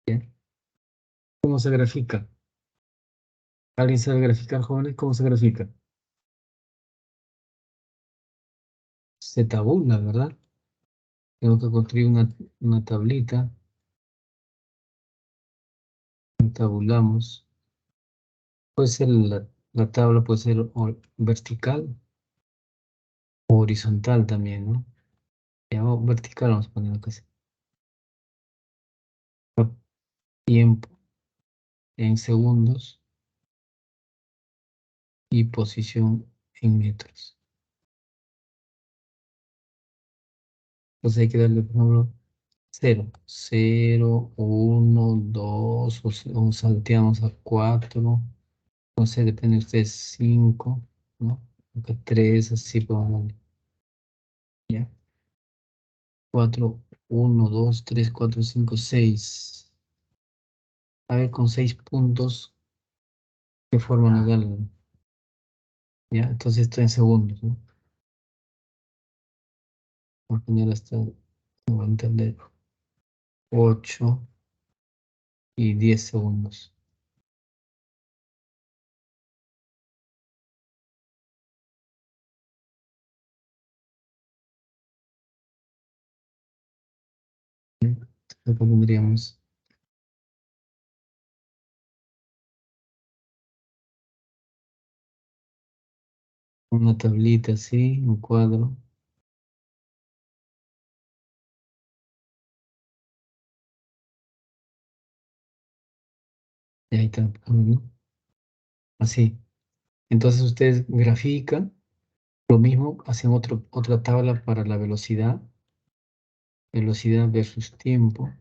Speaker 1: ¿Bien? ¿Cómo se grafica? ¿Alguien sabe graficar, jóvenes? ¿Cómo se grafica? Se tabula, ¿verdad? Tengo que construir una tablita. Tabulamos. Puede ser la tabla, puede ser vertical o horizontal también, ¿no? Ya, vertical vamos a poner acá. Tiempo en segundos y posición en metros. Entonces hay que darle, por ejemplo, 0, 0, 1, 2, o salteamos a 4, no sé, depende de ustedes, 5, ¿no? Acá 3, así podemos darle. Ya. 4, 1, 2, 3, 4, 5, 6. A ver, con 6 puntos, ¿qué forma nos da ya? Entonces esto en segundos, ¿no? Voy a poner hasta, no voy a entender, 8 y 10 segundos. Acá pondríamos una tablita así, un cuadro. Y ahí está, ¿no? Así. Entonces ustedes grafican lo mismo, hacen otra tabla para la velocidad, velocidad versus tiempo,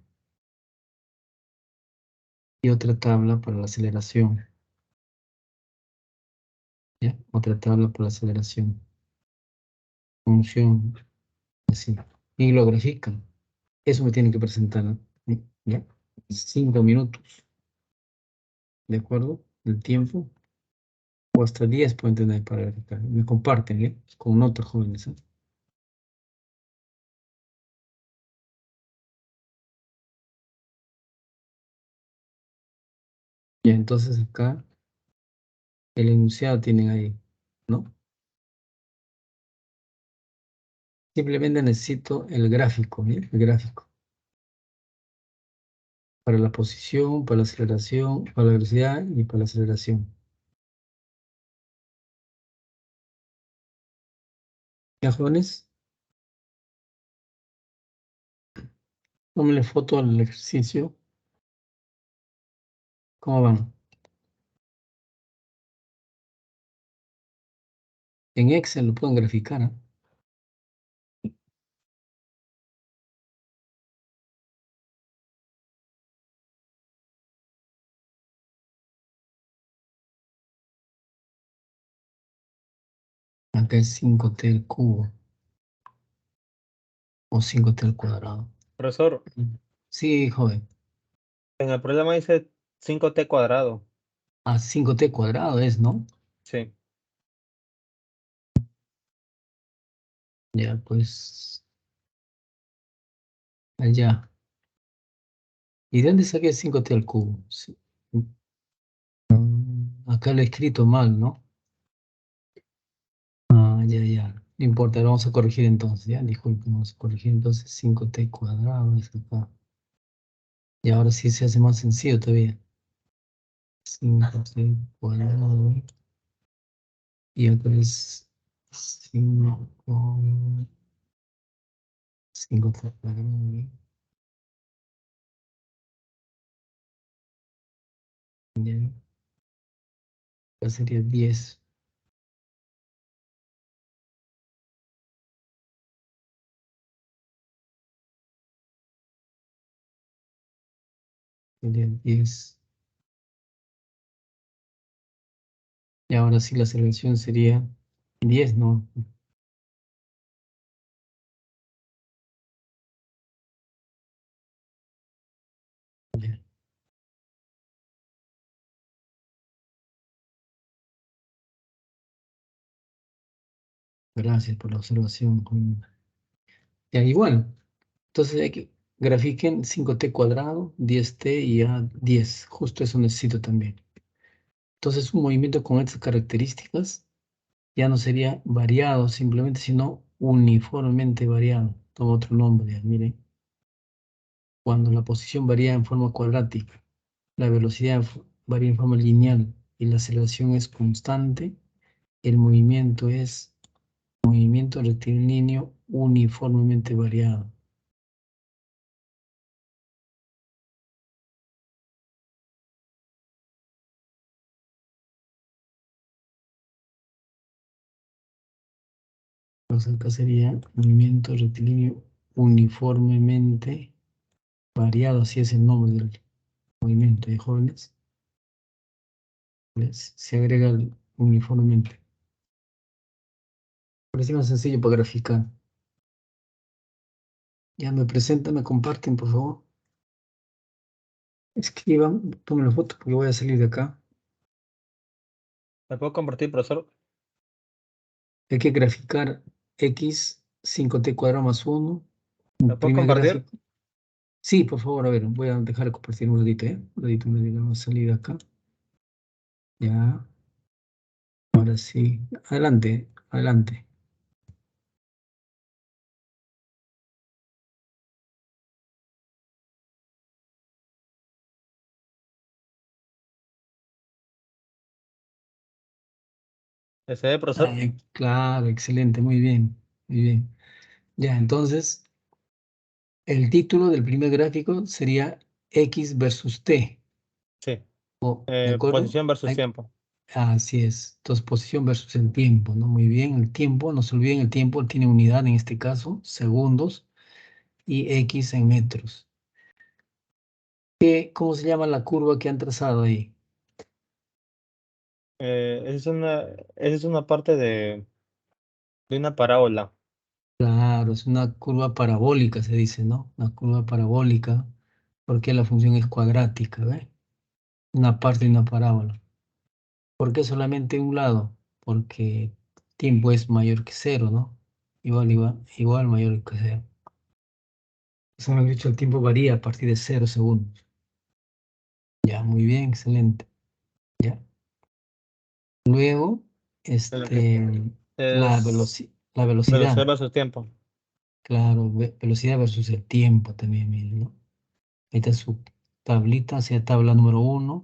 Speaker 1: y otra tabla para la aceleración. ¿Ya? Otra tabla para la aceleración. Función, así. Y lo grafican. Eso me tienen que presentar, ¿no? ¿Ya? 5 minutos, ¿de acuerdo? El tiempo. O hasta 10 pueden tener para graficar. Me comparten, ¿eh? Con otros jóvenes, ¿eh? Ya, entonces acá el enunciado tienen ahí, ¿no? Simplemente necesito el gráfico, ¿eh? El gráfico. Para la posición, para la aceleración, para la velocidad y para la aceleración. ¿Ya, jóvenes? Tómenle foto al ejercicio. ¿Cómo van? En Excel lo pueden graficar, ¿ah? Acá es 5t al cubo o 5t al cuadrado.
Speaker 5: Profesor,
Speaker 1: Sí, joven.
Speaker 5: en el problema dice 5t cuadrado.
Speaker 1: Ah, 5t cuadrado es, ¿no?
Speaker 5: Sí.
Speaker 1: Ya, pues, allá. ¿Y de dónde saqué 5t al cubo? Sí. Acá lo he escrito mal, ¿no? Ah, ya, ya. No importa, lo vamos a corregir entonces, ya. Disculpen, vamos a corregir entonces 5t cuadrado es acá. Y ahora sí se hace más sencillo todavía. 5t cuadrado. Y acá es 5, 5t cuadrado. Ya. Acá sería 10. Sería 10. Y ahora sí la aceleración sería 10, ¿no? Ya. Gracias por la observación. Ya, igual. Entonces hay que grafiquen 5t cuadrado, 10t y a 10. Justo eso necesito también. Entonces un movimiento con estas características ya no sería variado simplemente, sino uniformemente variado. Toma otro nombre, ya, miren. Cuando la posición varía en forma cuadrática, la velocidad varía en forma lineal y la aceleración es constante, el movimiento es movimiento rectilíneo uniformemente variado. Entonces acá sería movimiento rectilíneo uniformemente variado, así es el nombre del movimiento de jóvenes. ¿Ves? Se agrega uniformemente. Parece más sencillo para graficar. Ya me presentan, me comparten, por favor. Escriban, tomen la foto porque voy a salir de acá.
Speaker 5: ¿Me puedo compartir, profesor?
Speaker 1: Hay que graficar x 5t cuadrado más 1.
Speaker 5: ¿Me puedo
Speaker 1: Primer
Speaker 5: compartir?
Speaker 1: gráfico. Sí, por favor, a ver, voy a dejar de compartir un ratito, ¿eh? Un ratito, vamos a salir de acá. Ya. Ahora sí. Adelante, adelante.
Speaker 5: ¿Se ve, profesor?
Speaker 1: Claro, excelente, muy bien, muy bien. Ya, entonces, el título del primer gráfico sería X versus T,
Speaker 5: Sí.
Speaker 1: ¿de acuerdo?
Speaker 5: Posición versus tiempo.
Speaker 1: Así es. Entonces, posición versus el tiempo, ¿no? Muy bien, el tiempo, no se olviden, el tiempo tiene unidad en este caso, segundos, y X en metros. ¿Cómo se llama la curva que han trazado ahí?
Speaker 5: Esa es una parte de una parábola.
Speaker 1: Claro, es una curva parabólica, se dice, ¿no? Una curva parabólica, porque la función es cuadrática, ¿ve? Una parte de una parábola. ¿Por qué solamente un lado? Porque tiempo es mayor que cero, ¿no? Igual mayor que cero. Eso me han dicho, el tiempo varía a partir de 0 segundos. Ya, muy bien, excelente. Ya. Luego,
Speaker 5: Lo que
Speaker 1: la
Speaker 5: es
Speaker 1: la
Speaker 5: velocidad
Speaker 1: velocidad.
Speaker 5: versus tiempo.
Speaker 1: Claro, velocidad versus el tiempo también, miren, ¿no? Ahí está su tablita, sea tabla número 1,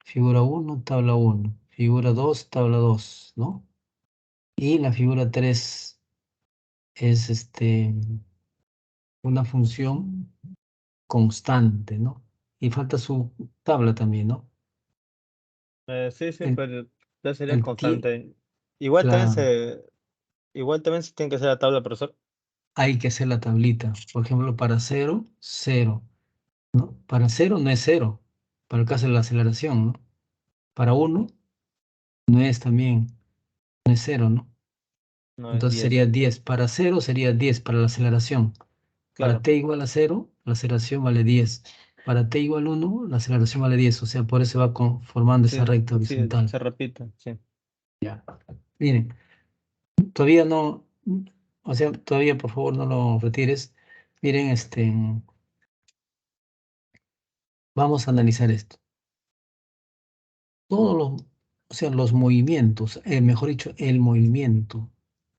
Speaker 1: figura 1, tabla 1, figura 2, tabla 2, ¿no? Y la figura 3 es una función constante, ¿no? Y falta su tabla también, ¿no?
Speaker 5: Sí,
Speaker 1: El,
Speaker 5: pero ya sería
Speaker 1: el tie-
Speaker 5: constante. Igual también
Speaker 1: claro,
Speaker 5: se, igual también se tiene que hacer la tabla, profesor.
Speaker 1: hay que hacer la tablita. Por ejemplo, para 0, 0, ¿no? Para 0 no es 0, para el caso de la aceleración, ¿no? Para 1 no es también, no es 0, ¿no?
Speaker 5: No es
Speaker 1: Entonces
Speaker 5: 10.
Speaker 1: sería 10. Para 0 sería 10 para la aceleración. Para
Speaker 5: Claro.
Speaker 1: t igual a 0, la aceleración vale 10. Para t igual a 1, la aceleración vale 10. O sea, por eso va formando esa
Speaker 5: Sí,
Speaker 1: recta
Speaker 5: sí,
Speaker 1: horizontal.
Speaker 5: se repite. Sí.
Speaker 1: Ya. Miren, todavía no, o sea, todavía por favor no lo retires. Miren, vamos a analizar esto. Todos los, o sea, los movimientos, mejor dicho, el movimiento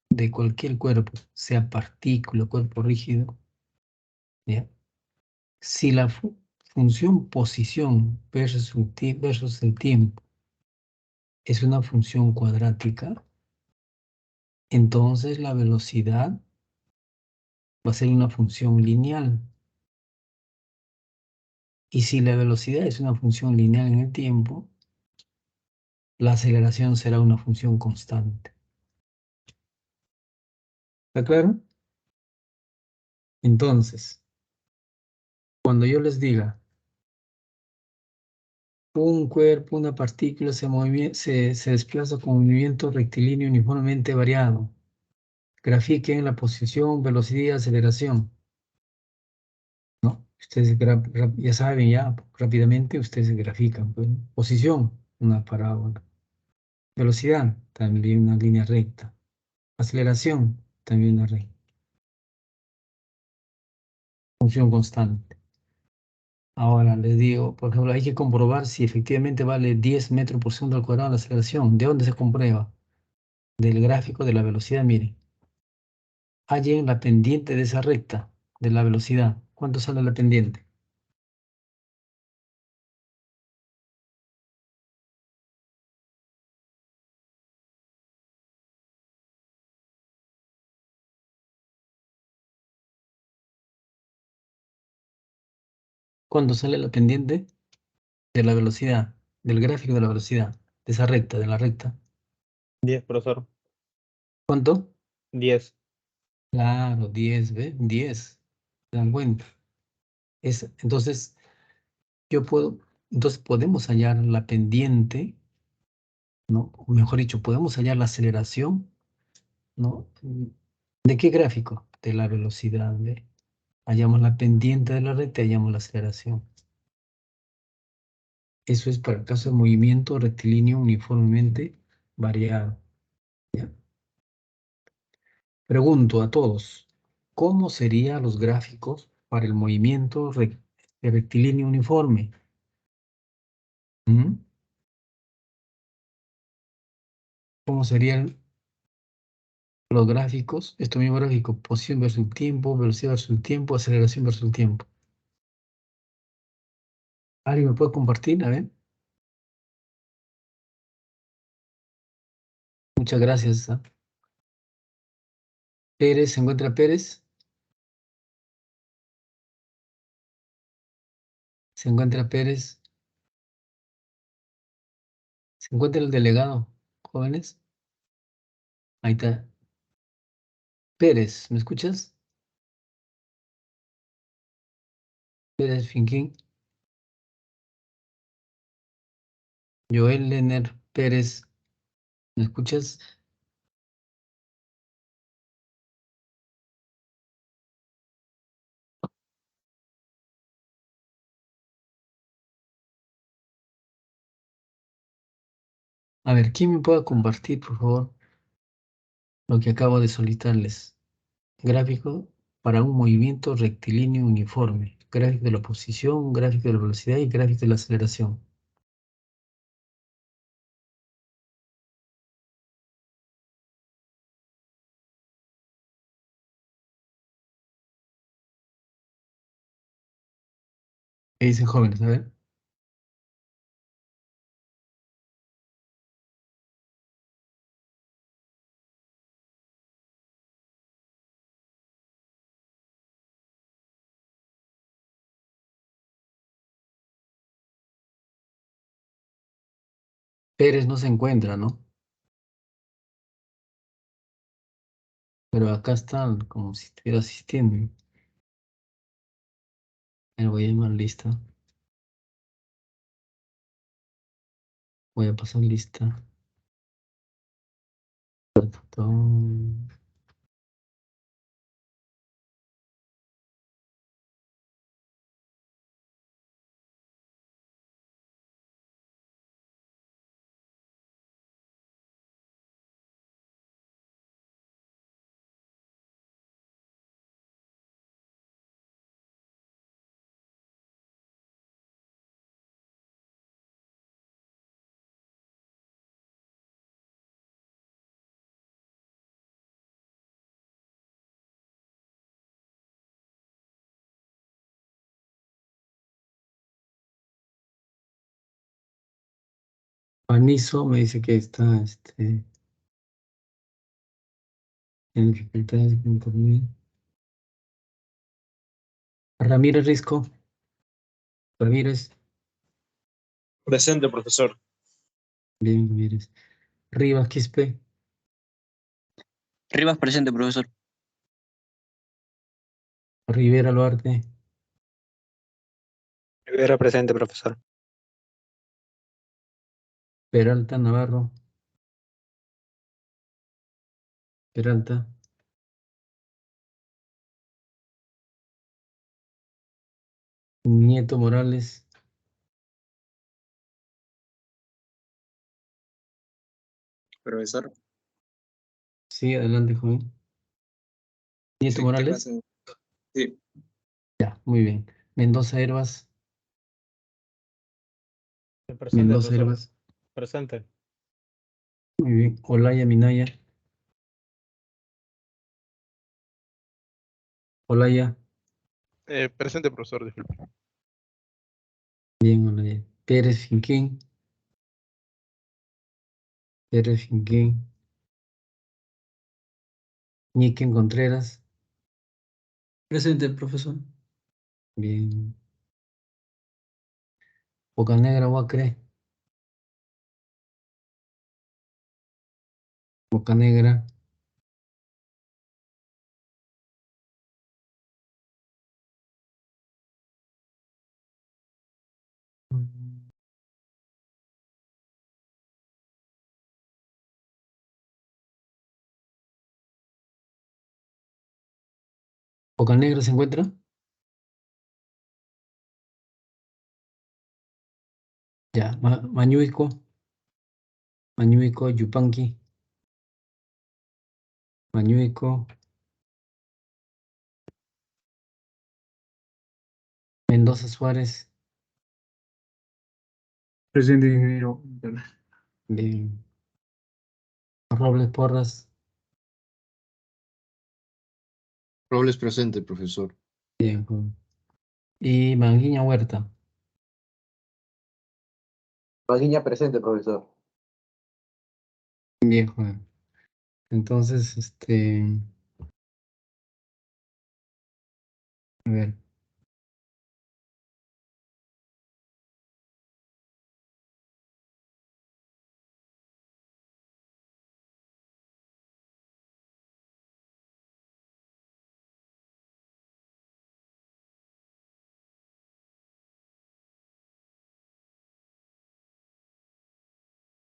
Speaker 1: de cualquier cuerpo, sea partícula, cuerpo rígido, ¿ya? Si la función posición versus el tiempo es una función cuadrática, entonces la velocidad va a ser una función lineal. Y si la velocidad es una función lineal en el tiempo, la aceleración será una función constante. ¿Está claro? Entonces, cuando yo les diga un cuerpo, una partícula se desplaza con movimiento rectilíneo uniformemente variado, grafiquen la posición, velocidad y aceleración, ¿no? Ustedes ya saben, ya rápidamente ustedes grafican, pues, posición, una parábola. Velocidad, también una línea recta. Aceleración, también una regla. Función constante. Ahora les digo, por ejemplo, hay que comprobar si efectivamente vale 10 metros por segundo al cuadrado la aceleración. ¿De dónde se comprueba? Del gráfico de la velocidad, miren. Hallen la pendiente de esa recta de la velocidad. ¿Cuánto sale la pendiente? ¿Cuánto sale la pendiente de la velocidad? Del gráfico de la velocidad. De esa recta, de la recta.
Speaker 5: 10, profesor.
Speaker 1: ¿Cuánto?
Speaker 5: 10.
Speaker 1: Claro, 10, ¿ve? 10. ¿Se dan cuenta? Entonces, entonces podemos hallar la pendiente, ¿no? O mejor dicho, podemos hallar la aceleración, ¿no? ¿De qué gráfico? De la velocidad, ¿ve? Hallamos la pendiente de la recta y hallamos la aceleración. Eso es para el caso de movimiento rectilíneo uniformemente variado. ¿Ya? Pregunto a todos, ¿cómo serían los gráficos para el movimiento rectilíneo uniforme? ¿Mm? ¿Cómo serían los gráficos? Esto mismo gráfico, posición versus tiempo, velocidad versus tiempo, aceleración versus tiempo. ¿Alguien me puede compartir? A ver. Muchas gracias. Pérez, ¿se encuentra Pérez? ¿Se encuentra Pérez? ¿Se encuentra el delegado? Jóvenes. Ahí está. Pérez, ¿me escuchas? Pérez Finquín. Joel Lener Pérez, ¿me escuchas? A ver, ¿quién me puede compartir, por favor, lo que acabo de solicitarles? Gráfico para un movimiento rectilíneo uniforme. Gráfico de la posición, gráfico de la velocidad y gráfico de la aceleración. ¿Qué dicen jóvenes? A ver. Pérez no se encuentra, ¿no? Pero acá está como si estuviera asistiendo. Me voy a llamar lista. Voy a pasar lista. Tom. Panizo me dice que está en dificultades con internet. Ramírez Risco. Ramírez.
Speaker 3: Presente, profesor.
Speaker 1: Bien, Ramírez. Rivas Quispe.
Speaker 6: Rivas presente, profesor.
Speaker 1: Rivera Luarte.
Speaker 7: Rivera presente, profesor.
Speaker 1: Peralta Navarro. Peralta. Nieto Morales.
Speaker 3: Profesor.
Speaker 1: Sí, adelante, joven. Nieto
Speaker 3: Sí, ¿qué
Speaker 1: Morales.
Speaker 3: más? Sí,
Speaker 1: Ya, muy bien. Mendoza Herbas.
Speaker 5: Presente,
Speaker 1: Mendoza
Speaker 5: profesor.
Speaker 1: Herbas.
Speaker 5: Presente.
Speaker 1: Muy bien. Olaya Minaya. Olaya.
Speaker 6: Presente, profesor, disculpe.
Speaker 1: Bien, Olaya. Pérez Finquín. Pérez Finquín. Ñiquen Contreras.
Speaker 2: Presente, profesor.
Speaker 1: Bien. Bocanegra Huacre. Bocanegra. Bocanegra se encuentra. Ya. Mañuico. Mañuico, Yupanqui. Mañuico. Mendoza Suárez.
Speaker 2: Presente, ingeniero.
Speaker 1: Bien. Robles Porras.
Speaker 4: Robles presente, profesor.
Speaker 1: Bien, joven. Y Manguiña Huerta.
Speaker 7: Maguiña presente, profesor.
Speaker 1: Bien, joven. Entonces, a ver.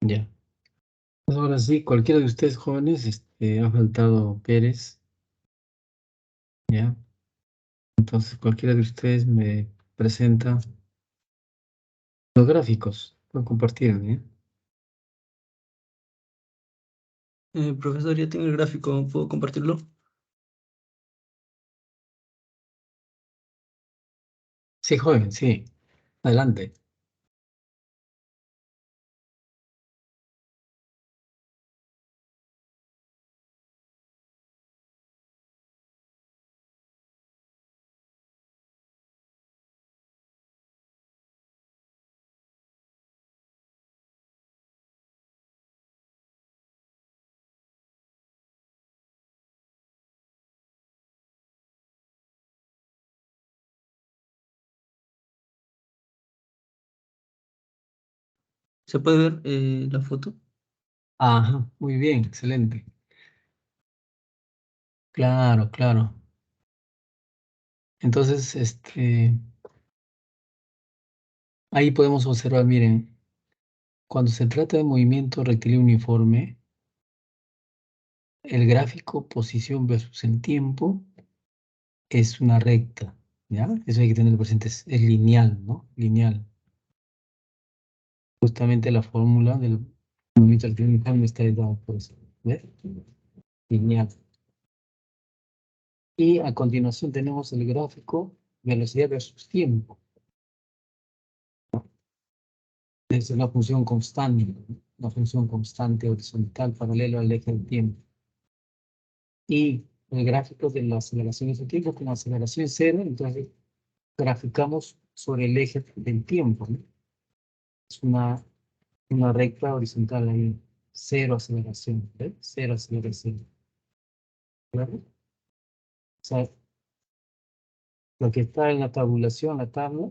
Speaker 1: Ya. Pues ahora sí, cualquiera de ustedes jóvenes, ha faltado Pérez, ¿ya? Entonces, cualquiera de ustedes me presenta los gráficos. Pueden compartir, ¿eh?
Speaker 2: Profesor, ya tengo el gráfico, ¿puedo compartirlo?
Speaker 1: Sí, joven, sí. Adelante.
Speaker 2: ¿Se puede ver la foto?
Speaker 1: Ajá, muy bien, excelente. Claro, claro. Entonces, ahí podemos observar, miren, cuando se trata de movimiento rectilíneo uniforme, el gráfico posición versus el tiempo es una recta, ¿ya? Eso hay que tener presente, es lineal, ¿no? Lineal. Justamente la fórmula del movimiento rectilíneo uniforme está dada por eso, ¿ves? Lineal. Y a continuación tenemos el gráfico velocidad versus tiempo. Es una función constante, ¿no? Una función constante horizontal paralelo al eje del tiempo. Y el gráfico de la aceleración de tiempo con aceleración cero, entonces graficamos sobre el eje del tiempo, ¿no? Es una recta horizontal ahí, cero aceleración, ¿ves? Cero aceleración. ¿Claro? O sea, lo que está en la tabulación, la tabla,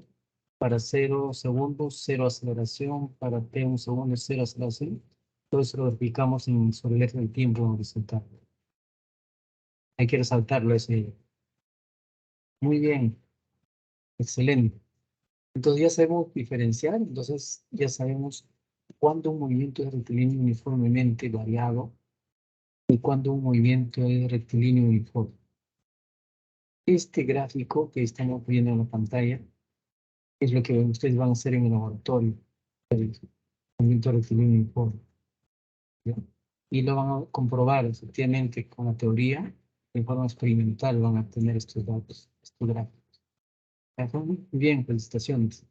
Speaker 1: para 0 segundos, 0 aceleración, para t 1 segundo, 0 aceleración, todo eso lo aplicamos sobre el eje del tiempo horizontal. Hay que resaltarlo ese. Muy bien, excelente. Entonces ya sabemos diferenciar, entonces ya sabemos cuándo un movimiento es rectilíneo uniformemente variado y cuándo un movimiento es rectilíneo uniforme. Este gráfico que estamos viendo en la pantalla es lo que ustedes van a hacer en el laboratorio, el movimiento rectilíneo uniforme, ¿ya? y lo van a comprobar efectivamente con la teoría, de forma experimental van a tener estos datos, estos gráficos. Muy bien, felicitaciones.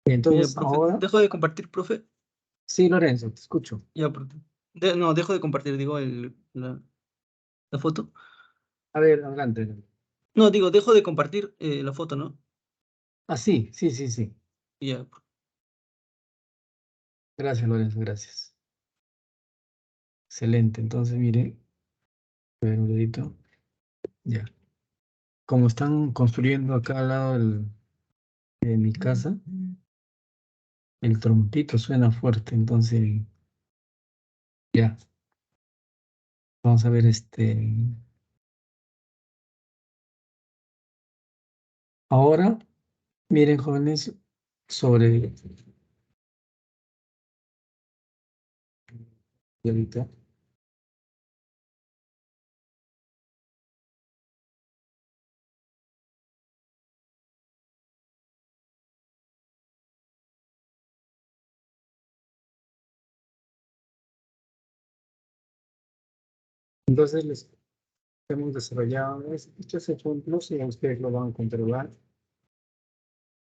Speaker 1: Y entonces,
Speaker 2: profe,
Speaker 1: ahora,
Speaker 2: dejo de compartir, profe.
Speaker 1: sí, Lorenzo, te escucho.
Speaker 2: Ya, profe. No, dejo de compartir, digo, la foto.
Speaker 1: A ver, adelante.
Speaker 2: No, digo, dejo de compartir la foto, ¿no?
Speaker 1: Ah, sí, sí, sí, sí.
Speaker 2: Ya.
Speaker 1: Gracias, Lorenzo, gracias. Excelente. Entonces, mire, a ver un dedito. Ya. Como están construyendo acá al lado de mi casa, el trompito suena fuerte, entonces, ya. Vamos a ver Ahora, miren, jóvenes, sobre... Y ahorita. Entonces, les hemos desarrollado estos ejemplos y ustedes lo van a comprobar,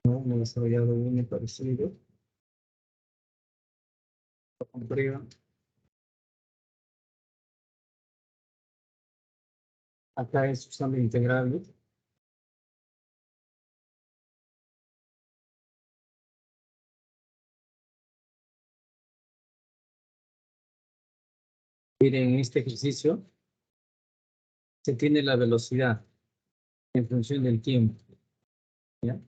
Speaker 1: ¿no? Hemos desarrollado uno parecido. Lo comprueban. Acá es usando integrable. Miren, en este ejercicio se tiene la velocidad en función del tiempo. ¿Ya?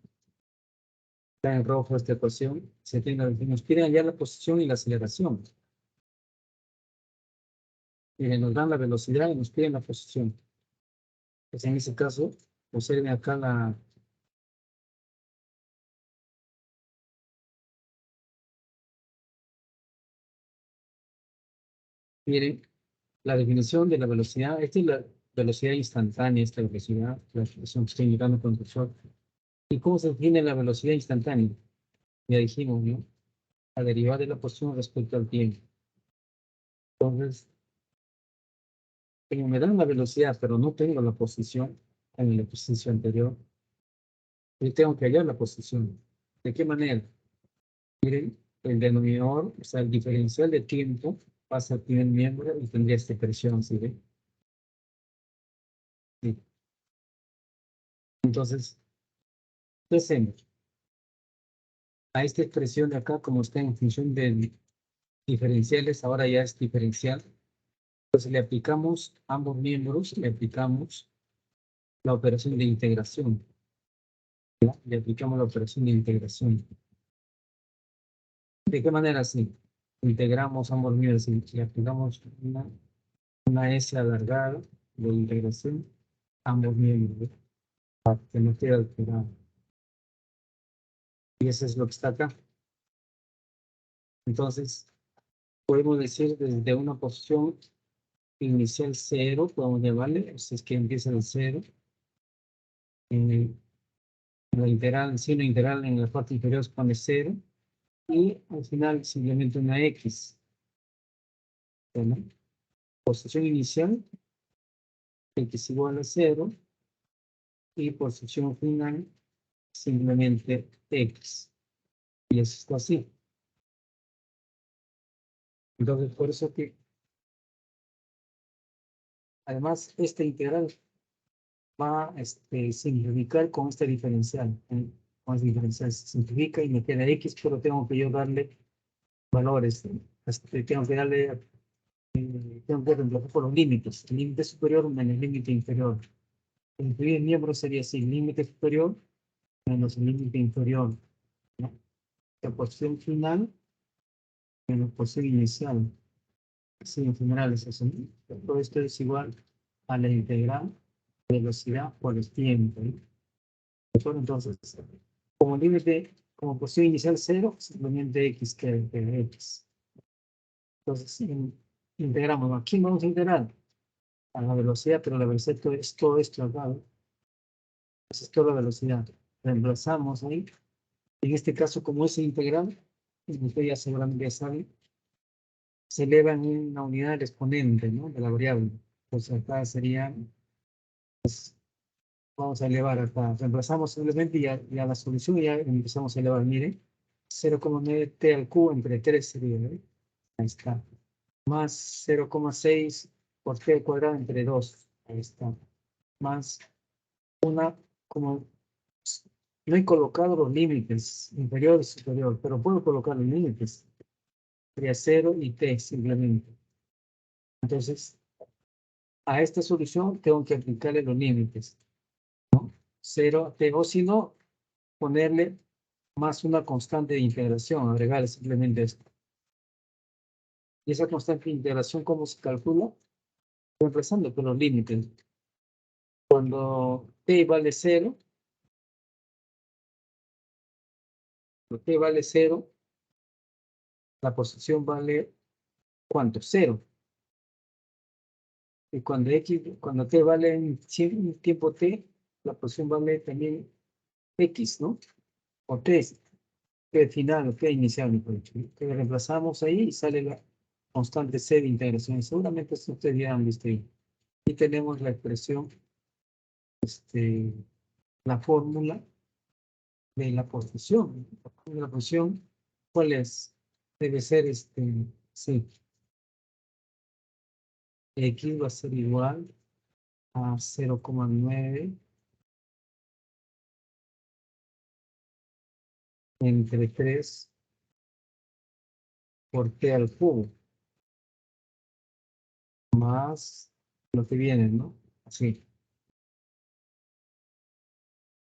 Speaker 1: Está en rojo esta ecuación. Se tiene, nos piden hallar la posición y la aceleración. Miren, nos dan la velocidad y nos piden la posición. Pues en ese caso, observen acá miren, la definición de la velocidad. Esta es la velocidad instantánea, esta velocidad, la expresión que estoy indicando con el cursor. ¿Y cómo se define la velocidad instantánea? Ya dijimos, ¿no? La derivada de la posición respecto al tiempo. Entonces, como me dan la velocidad, pero no tengo la posición en el ejercicio anterior, yo tengo que hallar la posición. ¿De qué manera? Miren, el denominador, o sea, el diferencial de tiempo pasa al primer miembro y tendría esta expresión, ¿sí ven? Sí. Entonces, ¿qué hacemos? A esta expresión de acá, como está en función de diferenciales, ahora ya es diferencial. Entonces le aplicamos ambos miembros, le aplicamos la operación de integración. ¿Ya? Le aplicamos la operación de integración. ¿De qué manera? Sí. Integramos ambos miembros y le aplicamos una S alargada de integración ambos miembros, ¿no? Para que no quede alterado. Y eso es lo que está acá. Entonces, podemos decir desde una posición inicial 0, podemos llamarle, si es que empieza en 0, en la integral, si una integral en la parte inferior se pone 0, y al final simplemente una X. ¿No? Posición inicial, X igual a 0, y posición final, simplemente X. Y eso está así. Entonces, por eso que, además, esta integral va a simplificar con este diferencial. Con este diferencial se simplifica y me queda X, pero tengo que yo darle valores. Tengo que darle, tengo que reemplazar por los límites. El límite superior menos el límite inferior. El primer miembro sería así, límite superior menos el límite inferior, ¿no? La posición final menos posición inicial. Sí, en general es eso, ¿no? Todo esto es igual a la integral velocidad por el tiempo, ¿no? Entonces, como límite, como posición inicial 0, simplemente x que x. Entonces, integramos. ¿A quién vamos a integrar? A la velocidad, pero la velocidad es todo esto acá, ¿no? Esa es toda la velocidad. Reemplazamos ahí. En este caso, como es integral, ustedes ya seguramente ya saben, se eleva en una unidad del exponente, ¿no? De la variable. Entonces acá sería, pues, vamos a elevar acá. Reemplazamos simplemente ya la solución y ya empezamos a elevar. Miren, 0,9 t al cubo entre 3 sería, ¿eh? Ahí está. Más 0,6 por t al cuadrado entre 2. Ahí está. Más como no he colocado los límites, inferior y superior, pero puedo colocar los límites. Sería 0 y t simplemente. Entonces, a esta solución tengo que aplicarle los límites, ¿no? 0, t, o si no, ponerle más una constante de integración, agregarle simplemente esto. Y esa constante de integración, ¿cómo se calcula? Reemplazando con los límites. Cuando t vale 0, t vale 0, la posición vale, ¿cuánto? 0. Y cuando t vale en tiempo t, la posición vale también x, ¿no? O t final o t inicial, mejor dicho. Que reemplazamos ahí y sale la constante c de integración. Seguramente esto ustedes ya han visto ahí. Y tenemos la expresión, la fórmula de la posición. La fórmula de la posición, ¿cuál es? Debe ser sí. X va a ser igual a 0,9 entre 3 por t al cubo, más lo que viene, ¿no? Así.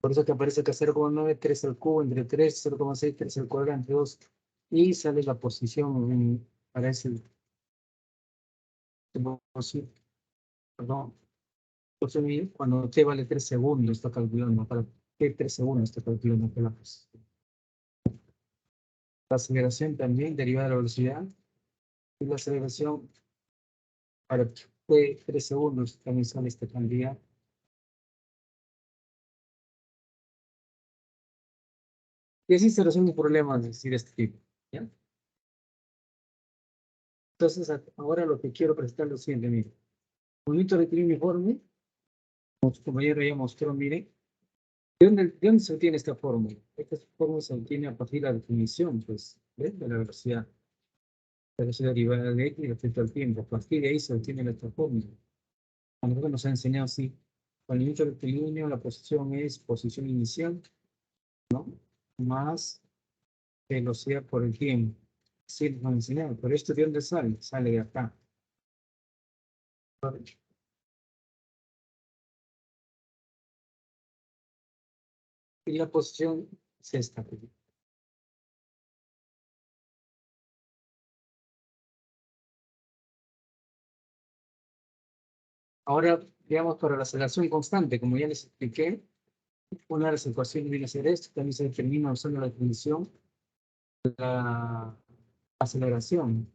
Speaker 1: Por eso que aparece acá 0,9, 3 al cubo entre 3, 0,6, 3 al cuadrado entre 2. Y sale la posición para ese. Perdón. Cuando t vale 3 segundos, está calculando. ¿Para qué 3 segundos está calculando la posición? La aceleración también derivada de la velocidad. Y la aceleración para t 3 segundos también sale esta cantidad. Y así se resuelven problemas de este tipo. ¿Ya? Entonces, ahora lo que quiero presentar es lo siguiente, miren. Movimiento rectilíneo uniforme, como su compañero ya mostró, miren. ¿De dónde se obtiene esta fórmula? Esta fórmula se obtiene a partir de la definición, pues, de la velocidad. La velocidad derivada de x respecto al tiempo. A partir de ahí se obtiene esta fórmula. A nosotros nos ha enseñado así. Con el movimiento rectilíneo, la posición es posición inicial, ¿no? Más velocidad por el tiempo. Sí, nos han enseñado. Pero esto, ¿de dónde sale? Sale de acá. Y la posición es esta. Ahora, digamos, para la aceleración constante, como ya les expliqué, una de las ecuaciones viene a ser esto, también se determina usando la definición de la aceleración.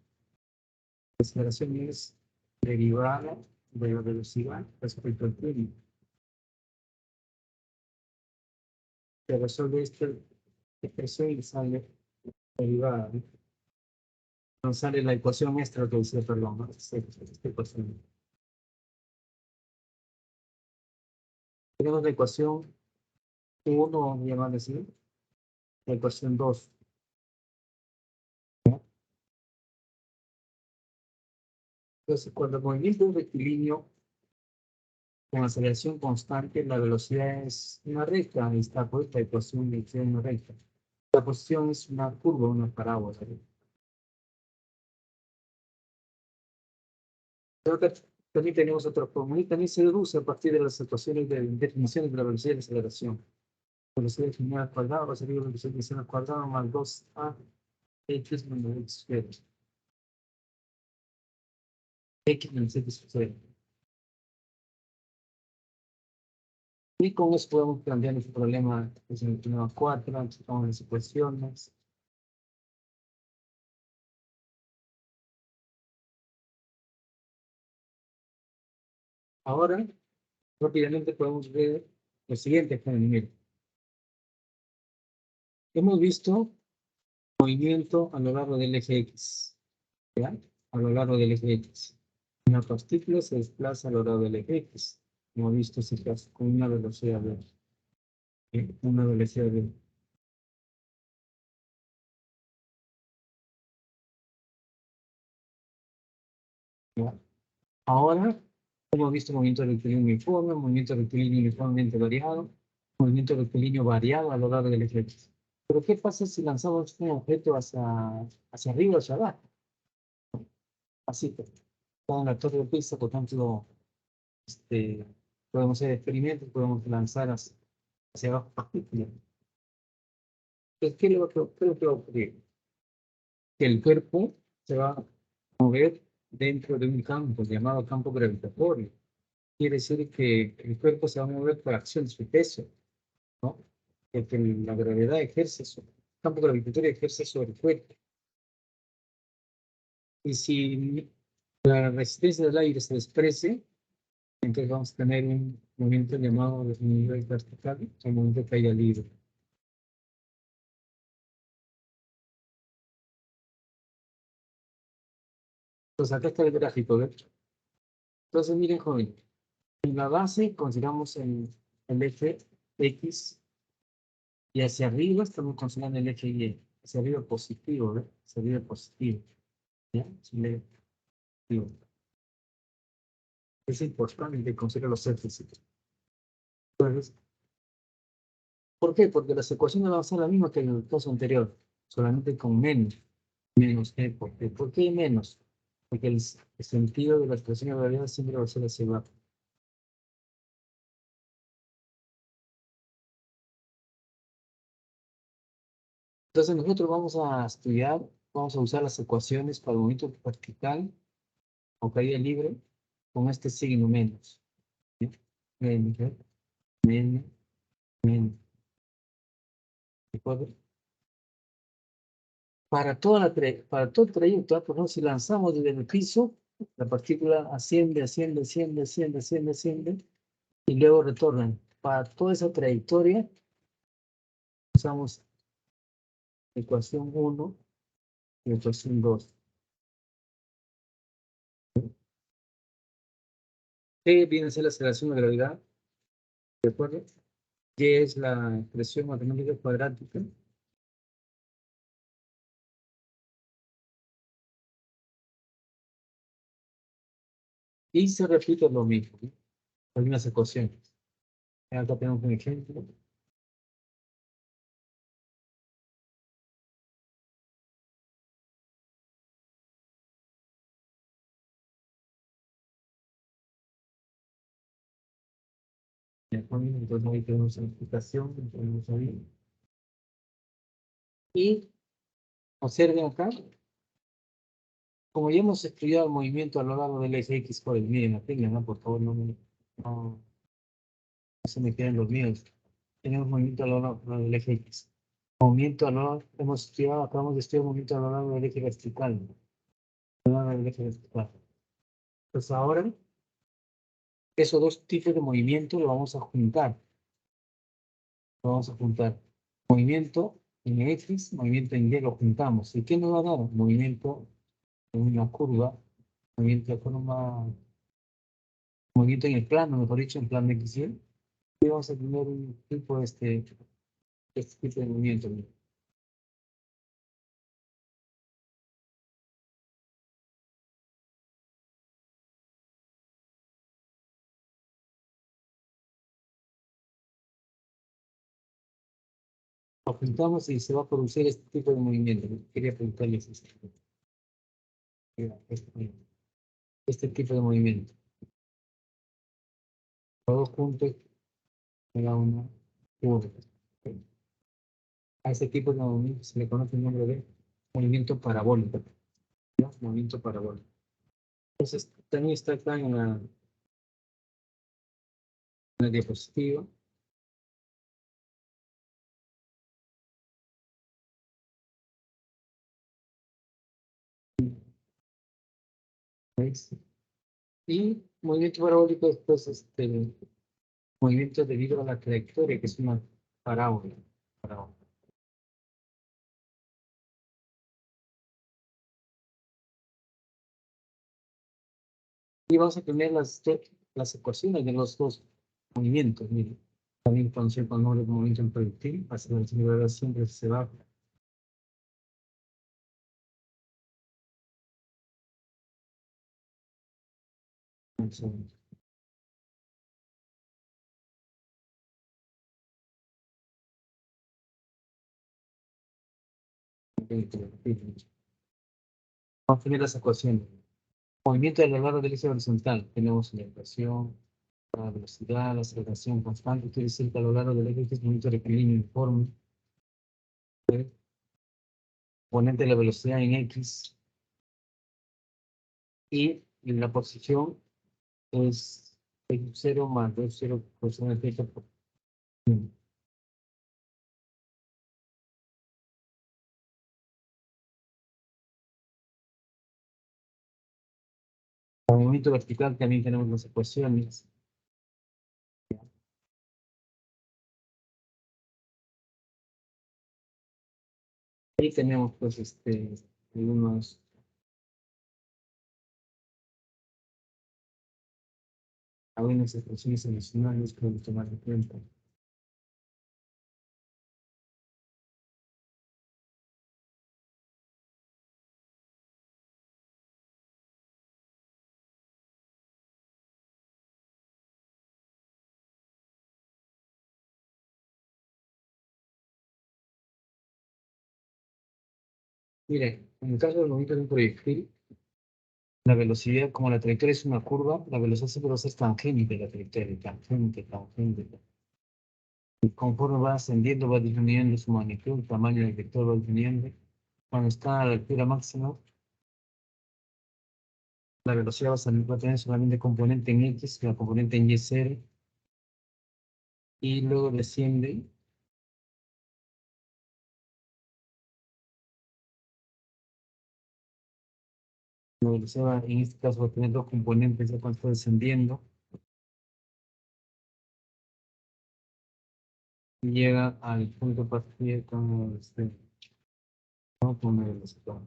Speaker 1: La aceleración es derivada de la velocidad respecto al tiempo. Se resuelve esta expresión y sale derivada, ¿no? No sale la ecuación extra que dice, perdón, ¿no? Esta ecuación. Tenemos la ecuación 1, vamos a llamar así, la ecuación 2. Entonces, cuando el movimiento es rectilíneo con aceleración constante, la velocidad es una recta. Ahí está, pues, esta ecuación de una recta. La posición es una curva, una parábola. Creo que también tenemos otra fórmula y también se deduce a partir de las ecuaciones de definiciones de la velocidad de aceleración. Velocidad definida al cuadrado va a ser velocidad definida al cuadrado más 2a x menos x squared. X menos x squared. Y con eso podemos plantear este problema que se mencionaba 4, con las ecuaciones. Ahora, rápidamente podemos ver lo siguiente ejemplo. Hemos visto movimiento a lo largo del eje X. ¿Ya? a lo largo del eje X. Una partícula se desplaza a lo largo del eje X. Como visto ese caso, con una velocidad v. Una velocidad v. ¿Ya? Ahora hemos visto movimiento rectilíneo uniforme, movimiento rectilíneo uniformemente variado, movimiento rectilíneo variado a lo largo del eje X. Pero ¿qué pasa si lanzamos un objeto hacia arriba o hacia abajo? Así que, en la torre de Pisa, por ejemplo, podemos hacer experimentos, podemos lanzar hacia abajo partículas. Entonces, ¿qué es lo que va a ocurrir? Que el cuerpo se va a mover dentro de un campo llamado campo gravitatorio. Quiere decir que el cuerpo se va a mover por acción de su peso, ¿no? Porque la gravedad ejerce el campo gravitatorio ejerce sobre el cuerpo. Y si la resistencia del aire se desprecie, entonces vamos a tener un movimiento llamado desnivel vertical, un movimiento de caída libre. Entonces acá está el gráfico, ¿ves? Entonces miren, joven, en la base consideramos el eje X y hacia arriba estamos considerando el eje Y. Hacia arriba positivo, ¿ves? Hacia arriba positivo. ¿Ya? Positivo. Es importante considerar los ejes. Entonces, ¿por qué? Porque las ecuaciones van a ser las mismas que en el caso anterior, solamente con menos G. ¿Por qué? ¿Por qué menos? Porque el sentido de la expresión de variedad siempre va a ser hacia abajo. Entonces nosotros vamos a estudiar, vamos a usar las ecuaciones para el movimiento vertical o caída libre con este signo menos. ¿Sí? Menos, menos, menos. ¿De acuerdo? Para todo el trayecto, por ejemplo, si lanzamos desde el piso, la partícula asciende, asciende, asciende, asciende, asciende, asciende, y luego retorna. Para toda esa trayectoria, usamos ecuación 1 y ecuación 2. ¿Qué viene a ser la aceleración de gravedad? ¿De acuerdo? ¿Qué es la expresión matemática cuadrática? Y se repite lo mismo, ¿no? Algunas ecuaciones. Acá tenemos un ejemplo. Entonces ahí tenemos la explicación, tenemos ahí. Y observen acá, como ya hemos estudiado el movimiento a lo largo del eje X, por el miren, atengan, ¿no? Por favor, no se me queden los míos. Tenemos movimiento a lo largo del eje X. Movimiento a lo largo, hemos estudiado, acabamos de estudiar movimiento a lo largo del eje vertical. A lo largo del eje vertical. Pues ahora, esos dos tipos de movimiento lo vamos a juntar. Lo vamos a juntar. Movimiento en X, movimiento en Y, lo juntamos. ¿Y qué nos va a dar? Movimiento en una curva, movimiento de forma, movimiento en el plano, mejor dicho, en plano X, Y. Y vamos a tener un tipo de este tipo de movimiento. Lo juntamos y se va a producir este tipo de movimiento. Quería preguntarles este tipo de movimiento. Todos juntos me da una curva. A ese tipo de movimiento se le conoce el nombre de movimiento parabólico. ¿No? Movimiento parabólico. Entonces, también está acá en la diapositiva. ¿Veis? Y movimiento parabólico es pues, movimiento debido a la trayectoria, que es una parábola. Y vamos a tener las ecuaciones de los dos movimientos. Miren, también conocido con el nombre de movimiento en proyectil, hacia la velocidad siempre se va. Un segundo. Vamos a tener las ecuaciones. Movimiento a lo largo del eje horizontal. Tenemos la ecuación, la velocidad, la aceleración constante. Quiere decir que a lo largo del eje es movimiento rectilíneo uniforme. Componente de la velocidad en X. Y la posición es x0 más 2,0 posición de θ por 1. Para el movimiento vertical también tenemos las ecuaciones. Ahí tenemos pues algunas expresiones adicionales que debemos tomar en cuenta. Miren, en el caso del movimiento de un proyectil, la velocidad, como la trayectoria es una curva, la velocidad siempre va a ser tangente de la trayectoria, tangente. Y conforme va ascendiendo, va disminuyendo su magnitud, el tamaño del vector va disminuyendo. Cuando está a la altura máxima, la velocidad va a tener solamente componente en X, la componente en Y0, y luego desciende. La velocidad en este caso va a tener dos componentes ya cuando está descendiendo. Y llega al punto de partida con ¿no? Con la velocidad.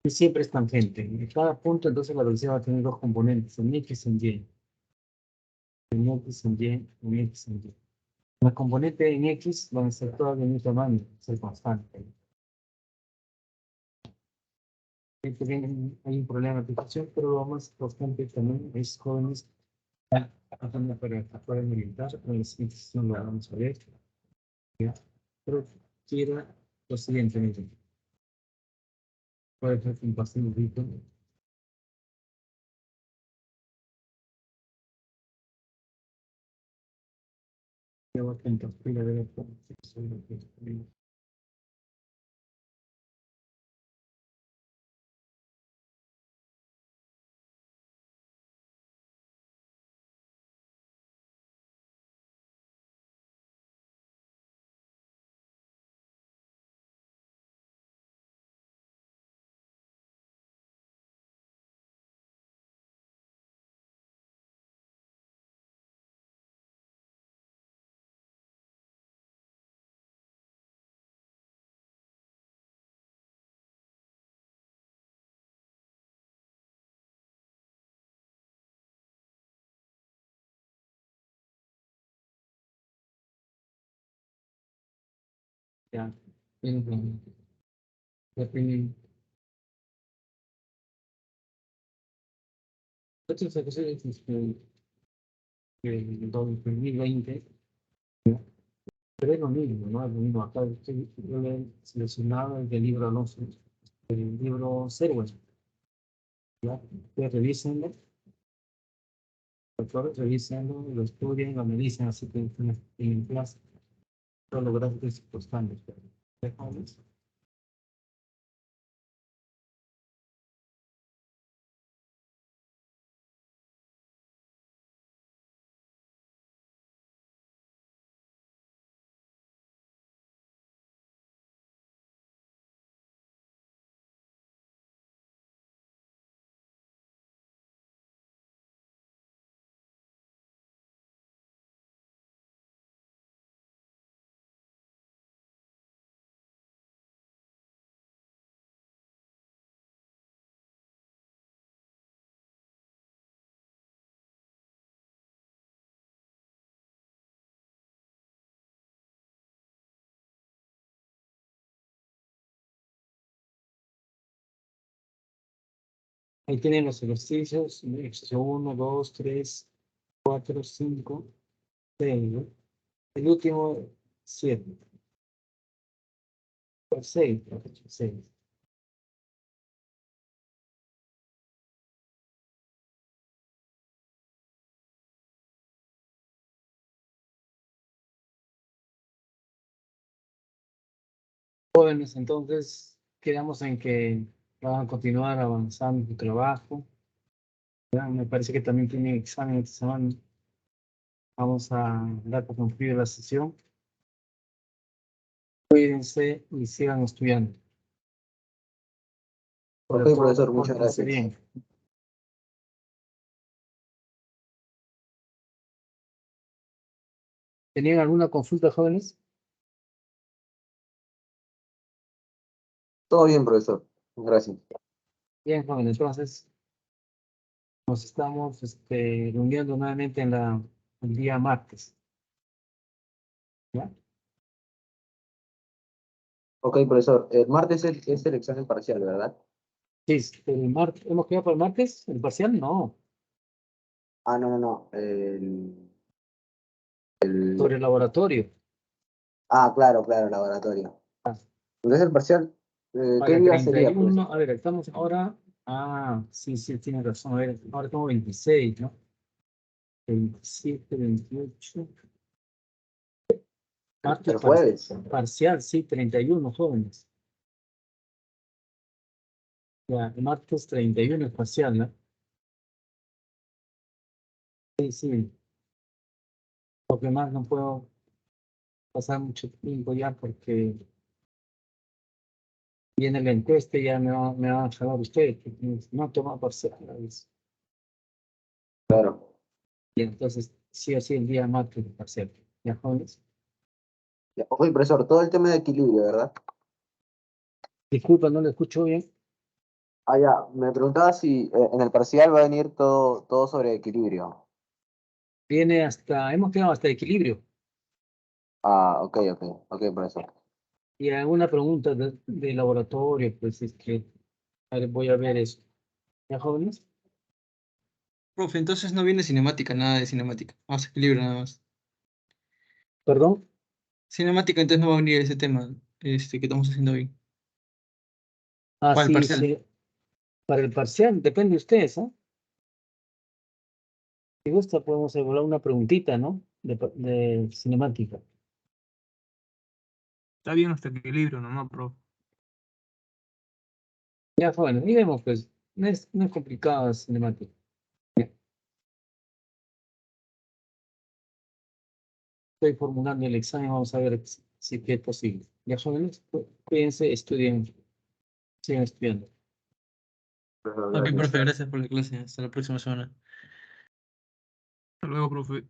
Speaker 1: Y siempre es tangente. En cada punto, entonces, la velocidad va a tener dos componentes, en X y en Y. En X, en Y, en X, en Y. La componente en X van a ser todas del mismo tamaño, ser constante. Hay un problema de aplicación, pero lo más constante también es jóvenes para orientar. En la siguiente sesión lo vamos a ver. ¿Ya? Pero quiero lo siguiente, miren. Puede ser un pastelito. Ya voy a compartir a ver esto. Ya, ya tienen. Otras ocasiones, el 2020, pero es lo mismo, ¿no? Es lo mismo. Acá yo he seleccionado el del libro Alonso, el libro Serwin. ¿Ya? Ustedes revísenlo, doctores, revísenlo, lo estudien, lo analicen, así que en clase, todos los gráficos circunstantes. Dejamos. Ahí tienen los ejercicios, ejercicio 1, 2, 3, 4, 5, 6, ¿no? El último, 7. 6, 6. Jóvenes, entonces, quedamos en que van a continuar avanzando en su trabajo. Ya, me parece que también tienen examen esta semana. Vamos a dar por concluida la sesión. Cuídense y sigan estudiando. Sobre
Speaker 7: Ok,
Speaker 1: todo,
Speaker 7: profesor, muchas
Speaker 1: pórtense
Speaker 7: gracias.
Speaker 1: bien. ¿Tenían alguna consulta, jóvenes?
Speaker 7: Todo bien, profesor. Gracias.
Speaker 1: Bien, jóvenes, entonces nos estamos reuniendo nuevamente en el día martes. ¿Ya?
Speaker 7: Ok, profesor. El martes es el examen parcial, ¿verdad?
Speaker 1: Sí, ¿hemos quedado para el martes? ¿El parcial? No.
Speaker 7: Ah, no, no, no.
Speaker 1: Sobre el laboratorio.
Speaker 7: Ah, claro, claro, laboratorio.
Speaker 1: Ah.
Speaker 7: Entonces el parcial,
Speaker 1: Para
Speaker 7: ¿qué
Speaker 1: el
Speaker 7: día sería, pues?
Speaker 1: 31, a ver, estamos ahora. Sí, tiene razón. A ver, ahora estamos 26, ¿no? 27, 28. Martes
Speaker 7: El jueves.
Speaker 1: parcial, sí, 31 jóvenes. Ya, el martes 31 es parcial, ¿no? Sí, sí. Porque más no puedo pasar mucho tiempo ya porque viene la encuesta y ya me van a jalar ustedes. Porque no toma parcial.
Speaker 7: Claro.
Speaker 1: Y entonces, sí o sí, el día martes es parcial. ¿Ya, jóvenes?
Speaker 7: Ya, ok, profesor, todo el tema de equilibrio, ¿verdad?
Speaker 1: Disculpa, no lo escucho bien.
Speaker 7: Ah, ya. Me preguntaba si en el parcial va a venir todo sobre equilibrio.
Speaker 1: Hemos quedado hasta equilibrio.
Speaker 7: Ah, ok, profesor.
Speaker 1: Y alguna pregunta de laboratorio, pues a ver, voy a ver eso. ¿Ya, jóvenes?
Speaker 2: Profe, entonces no viene cinemática, nada de cinemática. Vamos a equilibrio nada más.
Speaker 1: ¿Perdón?
Speaker 2: Cinemática, entonces no va a venir ese tema que estamos haciendo hoy.
Speaker 1: Ah,
Speaker 2: Para el
Speaker 1: sí,
Speaker 2: parcial.
Speaker 1: sí. Para el parcial, depende de ustedes, ¿no? Si gusta, podemos evaluar una preguntita, ¿no? De cinemática.
Speaker 2: Está bien hasta equilibrio nomás, profe.
Speaker 1: Ya, jóvenes, y vemos, pues, no es complicado cinemática. Estoy formulando el examen, vamos a ver si es posible. Ya, jóvenes, cuídense, estudien, sigan estudiando.
Speaker 7: Profesor,
Speaker 2: Ok,
Speaker 7: gracias.
Speaker 2: profe, gracias por la clase. Hasta la próxima semana. Hasta luego, profe.